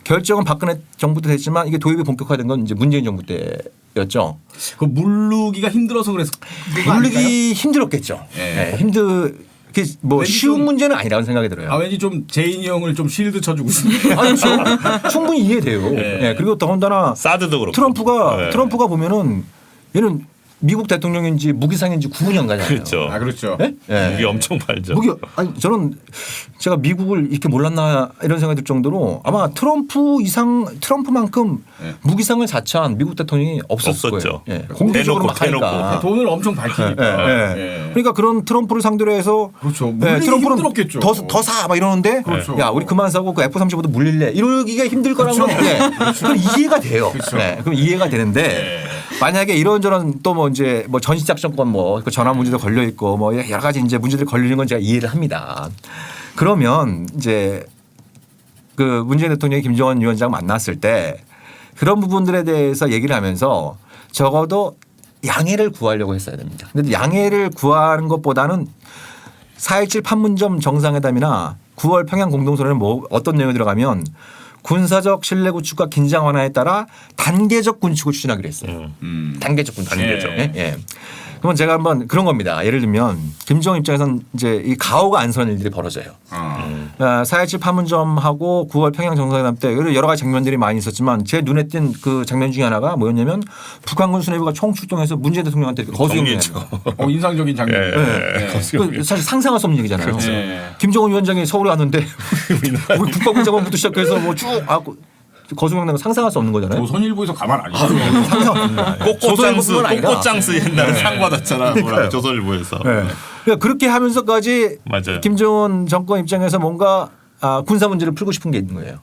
결정은 박근혜 정부 때 됐지만 이게 도입이 본격화된 건 이제 문재인 정부 때였죠. 그 물르기가 힘들어서 그래서 물르기 힘들었겠죠. 네. 뭐 왠지 쉬운 좀- 문제는 아니라고 생각이 들어요. 왠지 좀 제인이 형을 좀 실드 쳐주고 싶네요. 아니, 충분히 이해돼요. 네. 네. 그리고 더군다나 사드도 그렇고. 트럼프가 네. 보면은 얘는 미국 대통령인지 무기상인지 구분이 안 가잖아요. 그렇죠. 아 그렇죠. 네? 네. 무기 엄청 팔죠. 무기 아니 저는 제가 미국을 이렇게 몰랐나 이런 생각이 들 정도로 아마 트럼프만큼 네. 무기상을 자처한 미국 대통령이 없었을 없었죠. 거예요. 예. 공개적으로 막 대놓고. 하니까. 돈을 엄청 밝히니까. 예, 예. 예. 그러니까 그런 트럼프를 상대로 해서 그렇죠. 예, 물리기 트럼프는 힘들었겠죠. 더 사 막 이러는데 그렇죠. 야 우리 그만 사고 그 F-35도 물릴래 이러기가 힘들 거라는 건 그건 이해가 돼요. 그렇죠. 네, 그럼 이해가 되는데 네. 만약에 이런저런 또 뭐 이제 뭐 전시작전권 뭐 그 전환 문제도 걸려 있고 뭐 여러 가지 이제 문제들 걸리는 건 제가 이해를 합니다. 그러면 이제 그 문재인 대통령이 김정은 위원장 만났을 때 그런 부분들에 대해서 얘기를 하면서 적어도 양해를 구하려고 했어야 됩니다. 근데 양해를 구하는 것보다는 4.17 판문점 정상회담이나 9월 평양 공동선언에 뭐 어떤 내용이 들어가면 군사적 신뢰 구축과 긴장 완화에 따라 단계적 군축을 추진하기로 했어요. 단계적 군축. 단계적. 예. 예. 그러면 제가 한번 그런 겁니다. 예를 들면 김정은 입장에서는 이제 이 가오가 안 서는 일들이 벌어져요. 4.17 판문점하고 9월 평양 정상회담 때 여러 가지 장면들이 많이 있었지만 제 눈에 띈 그 장면 중에 하나가 뭐였냐면 북한군 수뇌부가 총출동해서 문재인 대통령한테 거수경례 인상적인 장면. 예. 네. 그 사실 상상할 수 없는 얘기잖아요. 그렇죠. 김정은 위원장이 서울에 왔는데 우리 국방부 장관부터 시작해서 뭐 쭉 거수경례가 상상할 수 없는 거잖아요. 조선일보에서 가만 안 있어요. 꽃꽃장스 옛날에 상 받았잖아. 뭐라 조선일보에서. 네. 그러니까 그렇게 하면서까지 맞아요. 김정은 정권 입장에서 뭔가 군사 문제를 풀고 싶은 게 있는 거예요.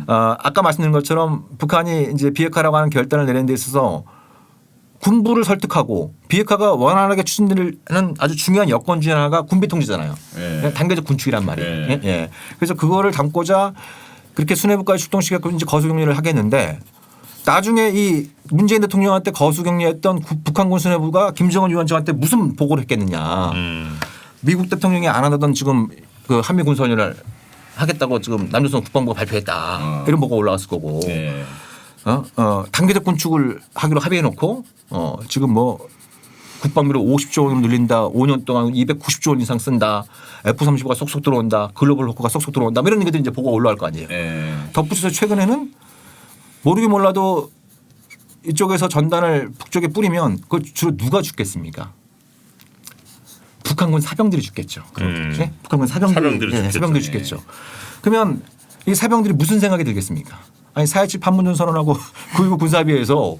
아까 말씀드린 것처럼 북한이 이제 비핵화라고 하는 결단을 내는 데 있어서 군부를 설득하고 비핵화가 원활하게 추진되는 아주 중요한 여건 중에 하나가 군비 통제잖아요. 예. 단계적 군축이란 말이에요. 예. 예. 그래서 그거를 담고자 그렇게 수뇌부까지 출동시켰고 이제 거수경례를 하겠는데 나중에 이 문재인 대통령한테 거수경례했던 북한군 수뇌부가 김정은 위원장한테 무슨 보고를 했겠느냐. 미국 대통령이 안 하던 지금 그 한미 군사훈련을 하겠다고 지금 남조선 국방부가 발표했다. 이런 보고가 올라왔을 거고. 네. 단계적 군축을 하기로 합의해 놓고 지금 뭐 국방비를 50조 원으로 늘린다. 5년 동안 290조 원 이상 쓴다. F-35가 쏙쏙 들어온다. 글로벌 호크가 쏙쏙 들어온다. 뭐 이런 얘기들이 이제 보고 올라올 거 아니에요. 네. 덧붙여서 최근에는 모르긴 몰라도 이쪽에서 전단을 북쪽에 뿌리면 그걸 주로 누가 죽겠습니까? 북한군 사병들이 죽겠죠. 네? 북한군 사병들이 죽겠죠. 사병들이 죽겠죠. 그러면 이 사병들이 무슨 생각이 들겠습니까? 아니 4.17 판문점 선언하고 9.19 군사합의에서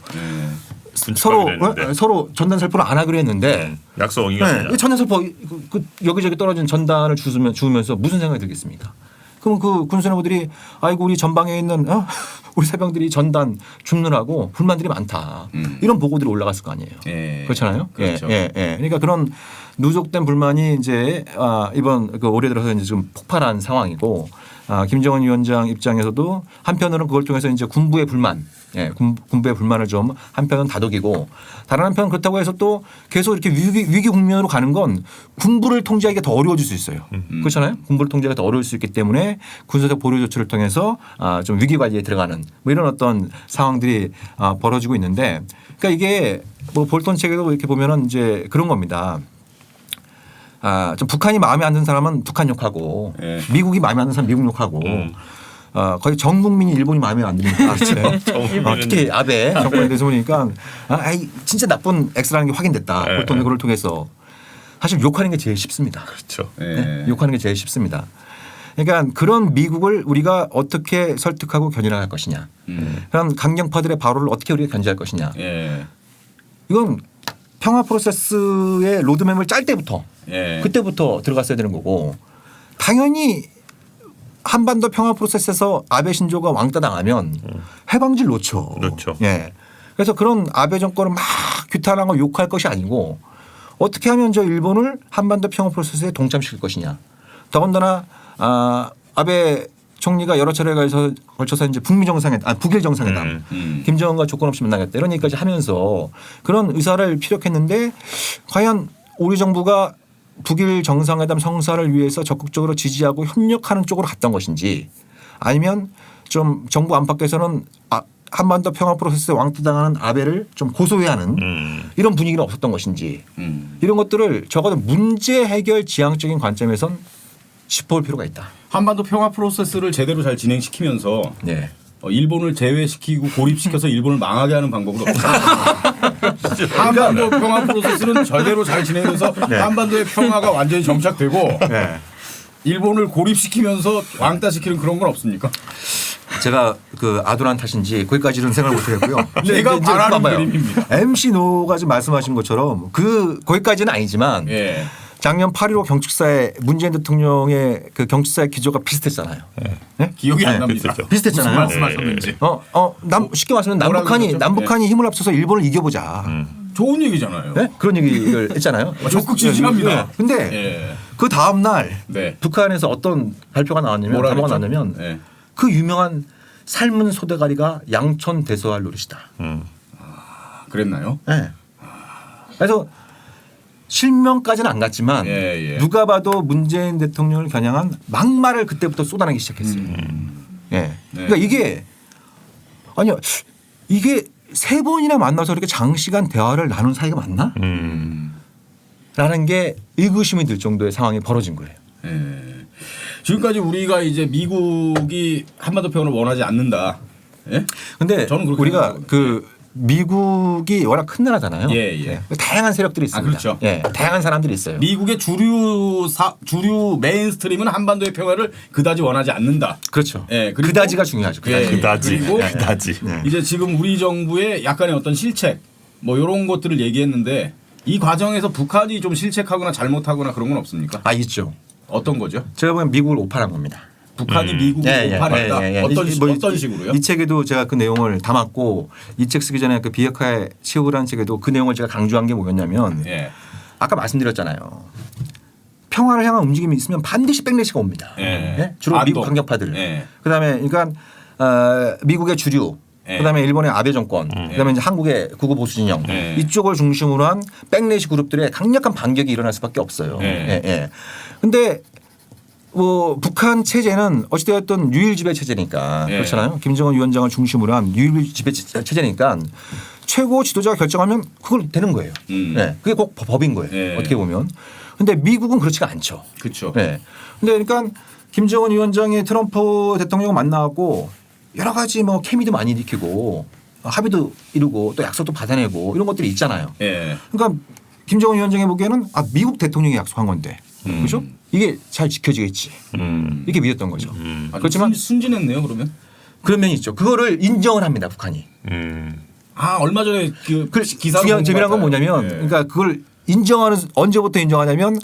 서로 전단 살포를 안 하기로 했는데 약속 어기가 전단 살포 그 여기저기 떨어진 전단을 주우면서 무슨 생각이 들겠습니까? 그럼 그 군수뇌부들이 아이고 우리 전방에 있는 우리 사병들이 전단 줍느라고 불만들이 많다. 이런 보고들이 올라갔을 거 아니에요. 예. 그렇잖아요. 그렇죠. 예. 그러니까 그런 누적된 불만이 이제 이번 그 올해 들어서 이제 좀 폭발한 상황이고 김정은 위원장 입장에서도 한편으로는 그걸 통해서 이제 군부의 불만, 군부의 불만을 좀 한편은 다독이고 다른 한편 그렇다고 해서 또 계속 이렇게 위기 국면으로 가는 건 군부를 통제하기가 더 어려워질 수 있어요. 그렇잖아요. 군부를 통제하기가 더 어려울 수 있기 때문에 군사적 보류 조치를 통해서 좀 위기 관리에 들어가는 뭐 이런 어떤 상황들이 벌어지고 있는데 그러니까 이게 뭐 볼턴 책에도 이렇게 보면은 이제 그런 겁니다. 좀 북한이 마음에 안 드는 사람은 북한 욕하고 예. 미국이 마음에 안 드는 사람은 미국 욕하고 거의 전 국민이 일본이 마음에 안 드니까 특히 아베 정권에 대해서 보니까 진짜 나쁜 X라는 게 확인됐다. 예. 볼턴 그걸 통해서 사실 욕하는 게 제일 쉽습니다. 그렇죠. 예. 욕하는 게 제일 쉽습니다. 그러니까 그런 미국을 우리가 어떻게 설득하고 견인할 것이냐. 그런 강경파들의 발언을 어떻게 우리가 견제할 것이냐. 예. 이건 평화 프로세스의 로드맵을 짤 때부터 예. 그때부터 들어갔어야 되는 거고 당연히 한반도 평화 프로세스에서 아베 신조가 왕따 당하면 해방질 놓죠. 그렇죠. 예. 그래서 그런 아베 정권을 막 규탄하고 욕할 것이 아니고 어떻게 하면 저 일본을 한반도 평화 프로세스에 동참시킬 것이냐. 더군다나 아베 총리가 여러 차례에 걸쳐서 이제 북일 정상회담 김정은과 조건 없이 만나겠다 이런 얘기까지 하면서 그런 의사를 피력했는데 과연 우리 정부가 북일 정상회담 성사를 위해서 적극적으로 지지하고 협력하는 쪽으로 갔던 것인지 아니면 좀 정부 안팎에서는 한반도 평화 프로세스에 왕따당하는 아베를 좀 고소해야 하는 이런 분위기는 없었던 것인지 이런 것들을 적어도 문제 해결 지향적인 관점에선 짚어볼 필요가 있다. 한반도 평화 프로세스를 제대로 잘 진행시키면서 네. 일본을 제외시키고 고립시켜서 일본을 망하게 하는 방법은 없어요. 한반도 평화 프로세스는 제대로 잘 진행돼서 한반도의 평화가 완전히 정착되고 일본을 고립시키면서 왕따시키는 그런 건 없습니까? 제가 그 아도란 탓인지 거기까지는 생각을 못했고요. 내가 바라는 그림입니다. MC 노가 지금 말씀하신 것처럼 거기까지는 아니지만 예. 작년 8.15 경축사에 문재인 대통령의 그 경축사의 기조가 비슷했잖아요. 네? 기억이 안 납니다. 비슷했죠. 비슷했잖아요. 무슨 말씀하셨는지. 쉽게 말하면 뭐라 그러죠? 남북한이 힘을 합쳐서 일본을 이겨보자. 좋은 얘기잖아요. 네? 그런 얘기를 했잖아요. 적극지진합니다. 근데 예. 그 다음 날 네. 북한에서 어떤 발표가 나왔냐면 뭐라 발표가 그랬죠? 나왔냐면 네. 그 유명한 삶은 소대가리가 양천 대소할 노릇이다. 그랬나요? 네. 그래서 실명까지는 안 갔지만 예. 누가 봐도 문재인 대통령을 겨냥한 막말을 그때부터 쏟아내기 시작했어요. 예. 그러니까 이게 세 번이나 만나서 이렇게 장시간 대화를 나눈 사이가 맞나? 라는 게 의구심이 들 정도의 상황이 벌어진 거예요. 예. 지금까지 우리가 이제 미국이 한반도 평화를 원하지 않는다. 예? 근데 저는 그렇게 우리가 생각하거든요. 미국이 워낙 큰 나라잖아요. 예. 다양한 세력들이 있습니다. 그렇죠. 예. 다양한 사람들이 있어요. 미국의 주류 메인스트림은 한반도의 평화를 그다지 원하지 않는다. 그렇죠. 예, 그리고 그다지가 중요하죠. 그다지. 그다지. 그리고 그다지. 이제 지금 우리 정부의 약간의 어떤 실책 뭐 이런 것들을 얘기했는데 이 과정에서 북한이 좀 실책하거나 잘못하거나 그런 건 없습니까? 있죠. 어떤 거죠? 제가 보면 미국을 오판한 겁니다. 북한이 미국을 오판했다. 어떤 식으로요? 이 책에도 제가 그 내용을 담았고 이 책 쓰기 전에 그 비핵화의 치욕이라는 책에도 그 내용을 제가 강조한 게 뭐였냐면 예. 아까 말씀드렸잖아요. 평화를 향한 움직임이 있으면 반드시 백래시가 옵니다. 예. 예? 주로 반동. 미국 강경파들. 예. 그다음에 그러니까 미국의 주류. 예. 그다음에 일본의 아베 정권, 그다음에 이제 한국의 극우 보수 진영 예. 이쪽을 중심으로 한 백래시 그룹들의 강력한 반격이 일어날 수밖에 없어요. 예. 그런데 뭐 북한 체제는 어찌되었든 유일지배 체제니까 예. 그렇잖아요. 김정은 위원장을 중심으로 한 유일지배 체제니까 최고 지도자가 결정하면 그걸 되는 거예요. 네. 그게 꼭 법인 거예요. 예. 어떻게 보면. 근데 미국은 그렇지가 않죠. 그렇죠. 네. 근데 그러니까 김정은 위원장이 트럼프 대통령을 만나고 여러 가지 뭐 케미도 많이 일으키고 합의도 이루고 또 약속도 받아내고 이런 것들이 있잖아요. 예. 그러니까 김정은 위원장이 보기에는 미국 대통령이 약속한 건데 그렇죠? 이게 잘 지켜지겠지. 이렇게 믿었던 거죠. 그렇지만 순진했네요. 그러면. 그런 면이 있죠. 그거를 인정을 합니다. 북한이. 얼마 전에 그 기사 중요한 재미난 건 뭐냐면 그러니까 그걸 인정하는 언제부터 인정하냐면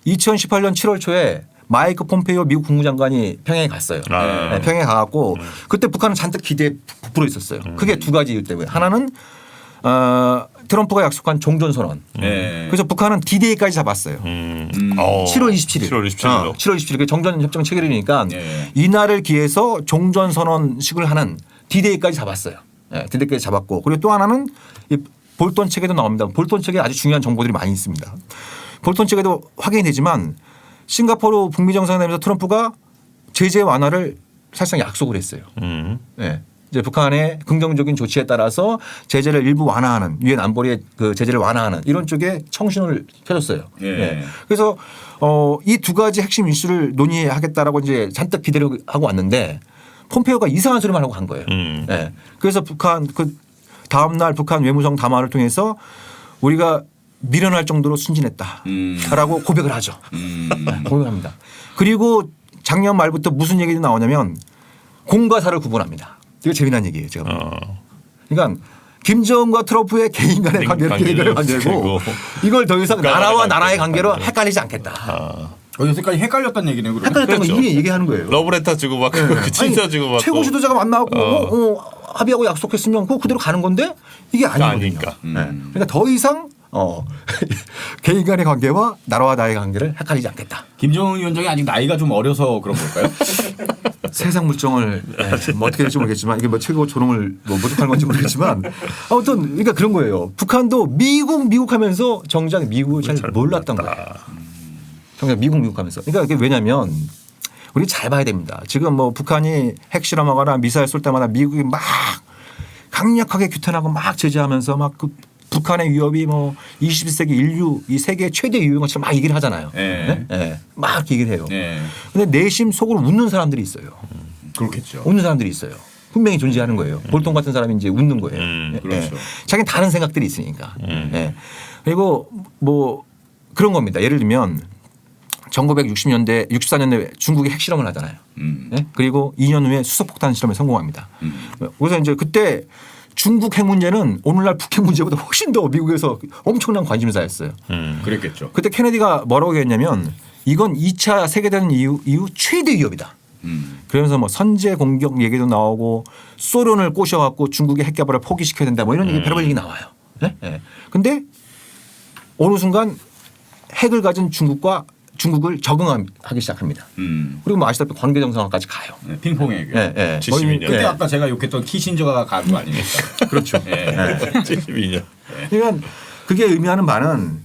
2018년 7월 초에 마이크 폼페이오 미국 국무장관이 평양에 갔어요. 네, 평양에 가갖고 그때 북한은 잔뜩 기대에 부풀어 있었어요. 그게 두 가지 이유 때문에 하나는 트럼프가 약속한 종전선언. 네. 그래서 북한은 D-Day까지 잡았어요. 7월 27일. 7월 27일로. 7월 27일. 그 정전협정 체결이니까 네. 이날을 기해서 종전선언식을 하는 D-Day까지 잡았어요. 네, D-Day까지 잡았고 그리고 또 하나는 이 볼턴 책에도 나옵니다. 볼턴 책에 아주 중요한 정보들이 많이 있습니다. 볼턴 책에도 확인이 되지만 싱가포르 북미 정상회담에서 트럼프가 제재 완화를 사실상 약속을 했어요. 네. 이제 북한의 긍정적인 조치에 따라서 제재를 일부 완화하는 유엔 안보리의 그 제재를 완화하는 이런 쪽에 청신호를 펴줬어요. 예. 네. 그래서 이 두 가지 핵심 이슈를 논의하겠다라고 이제 잔뜩 기대를 하고 왔는데 폼페이오가 이상한 소리만 하고 간 거예요. 네. 그래서 북한 그 다음 날 북한 외무성 담화를 통해서 우리가 밀어날 정도로 순진했다라고 고백을 하죠. 고백합니다. 그리고 작년 말부터 무슨 얘기가 나오냐면 공과 사를 구분합니다. 이거 재미난 얘기예요. 제가. 그러니까 김정은과 트럼프의 개인 간의 관계를 비교를 만들고 이걸 더 이상 나라와 나라의 관계로 헷갈리지 않겠다. 여태까지 헷갈렸다는 얘기네요. 그러면. 헷갈렸다는 그렇죠. 거 이미 얘기하는 거예요. 러브레터 주고받고 그 친서 주고받고. 최고 지도자가 만나고 합의하고 약속했으면 그거 그대로 가는 건데 이게 아니거든요. 아니니까. 네. 그러니까 더 이상 개인 간의 관계와 나라와 나의 관계를 헷갈리지 않겠다. 김정은 위원장이 아직 나이가 좀 어려서 그런 걸까요? 세상 물정을 뭐 어떻게 될지 모르겠지만 이게 뭐 최고 조롱을 뭐 모독하는 건지 모르겠지만 아무튼 그러니까 그런 거예요. 북한도 미국 하면서 정작 미국을 잘 몰랐던 거예요. 정작 미국 하면서. 그러니까 이게 왜냐하면 우리 잘 봐야 됩니다. 지금 뭐 북한이 핵실험하거나 미사일 쏠 때마다 미국이 막 강력하게 규탄하고 막 제재하면서 막 그 북한의 위협이 뭐 21세기 인류 이 세계 최대 위협인 것처럼 막 얘기를 하잖아요. 네. 네? 막 얘기를 해요. 네. 근데 내심 속으로 웃는 사람들이 있어요. 그렇겠죠. 웃는 사람들이 있어요. 분명히 존재하는 거예요. 볼통 같은 사람이 이제 웃는 거예요. 그렇죠. 자기는 다른 생각들이 있으니까. 네. 그리고 뭐 그런 겁니다. 예를 들면 1960년대 64년대 중국이 핵실험을 하잖아요. 네? 그리고 2년 후에 수소폭탄 실험에 성공합니다. 그래서 이제 그때 중국 핵 문제는 오늘날 북핵 문제보다 훨씬 더 미국에서 엄청난 관심사였어요. 그랬겠죠. 그때 케네디가 뭐라고 했냐면 이건 2차 세계대전 이후 최대 위협이다. 그러면서 뭐 선제 공격 얘기도 나오고 소련을 꼬셔갖고 중국의 핵 개발을 포기시켜야 된다 뭐 이런 얘기 별별 얘기 나와요. 네? 네. 근데 어느 순간 핵을 가진 중국을 적응하기 시작합니다. 그리고 뭐 아시다시피 관계 정상화까지 가요. 네, 핑퐁 얘기. 네, 네. 72년. 그때 네. 아까 제가 욕했던 키신저가 간 거 아닙니까? 그렇죠. 네. 72년. 그러니까 그게 의미하는 바는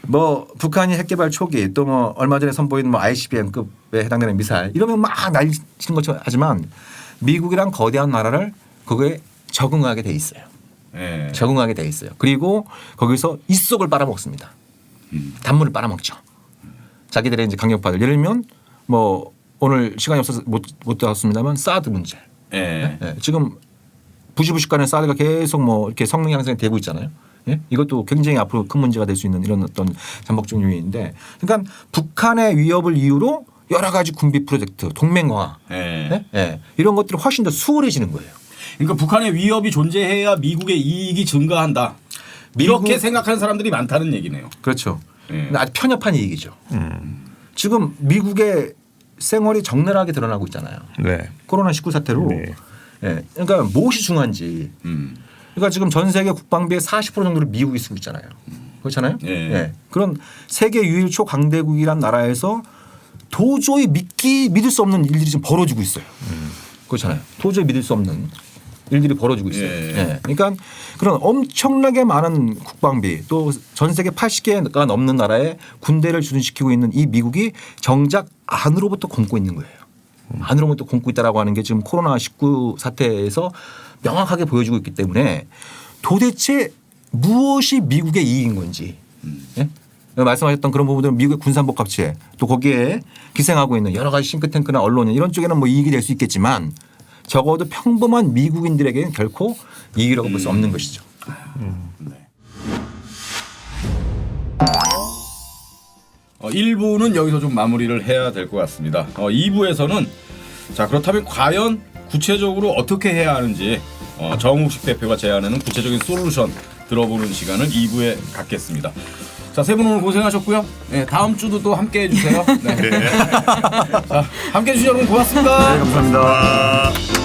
뭐 북한이 핵 개발 초기 또 뭐 얼마 전에 선보인 뭐 ICBM급에 해당되는 미사일 이러면 막 날리는 것처럼 하지만 미국이란 거대한 나라를 거기에 적응하게 돼 있어요. 네. 적응하게 돼 있어요. 그리고 거기서 이속을 빨아먹습니다. 단물을 빨아먹죠. 자기들의 이제 강력파들 예를 들면 뭐 오늘 시간이 없어서 못 다뤘습니다만 사드 문제. 네. 네. 지금 부시부시 간에 사드가 계속 뭐 이렇게 성능 향상이 되고 있잖아요. 예? 이것도 굉장히 앞으로 큰 문제가 될 수 있는 이런 어떤 잠복적 요인인데 그러니까 북한의 위협을 이유로 여러 가지 군비 프로젝트 동맹 강화 네. 네? 네. 이런 것들이 훨씬 더 수월해지는 거예요. 그러니까 북한의 위협이 존재해야 미국의 이익이 증가한다. 이렇게 생각하는 사람들이 많다는 얘기네요. 그렇죠. 네. 근데 아주 편협한 얘기죠. 지금 미국의 생활이 적나라하게 드러나고 있잖아요. 네. 코로나19 사태로. 네. 예. 그러니까 무엇이 중요한지. 그러니까 지금 전 세계 국방비의 40% 정도를 미국이 쓰고 있잖아요. 그렇잖아요. 네. 예. 그런 세계 유일 초강대국이란 나라에서 도저히 믿을 수 없는 일들이 지금 벌어지고 있어요. 그렇잖아요. 도저히 믿을 수 없는 일들이 벌어지고 있어요. 예. 예. 그러니까 그런 엄청나게 많은 국방비 또 전 세계 80개가 넘는 나라에 군대를 주둔시키고 있는 이 미국이 정작 안으로부터 굶고 있는 거예요. 안으로부터 굶고 있다라고 하는 게 지금 코로나19 사태에서 명확하게 보여지고 있기 때문에 도대체 무엇이 미국의 이익인 건지 예? 말씀하셨던 그런 부분들은 미국의 군산복합체 또 거기에 기생하고 있는 여러 가지 싱크탱크나 언론 이런 쪽에는 뭐 이익이 될 수 있겠지만 적어도 평범한 미국인들에게는 결코 이익이라고 볼 수 없는 것이죠. 네. 1부는 여기서 좀 마무리를 해야 될 것 같습니다. 2부에서는 자 그렇다면 과연 구체적으로 어떻게 해야 하는지 정우식 대표가 제안하는 구체적인 솔루션 들어보는 시간을 2부에 갖겠습니다. 자, 세 분 오늘 고생하셨고요. 네, 다음 주도 또 함께 해주세요. 네. 자, 함께 해주신 여러분 고맙습니다. 감사합니다.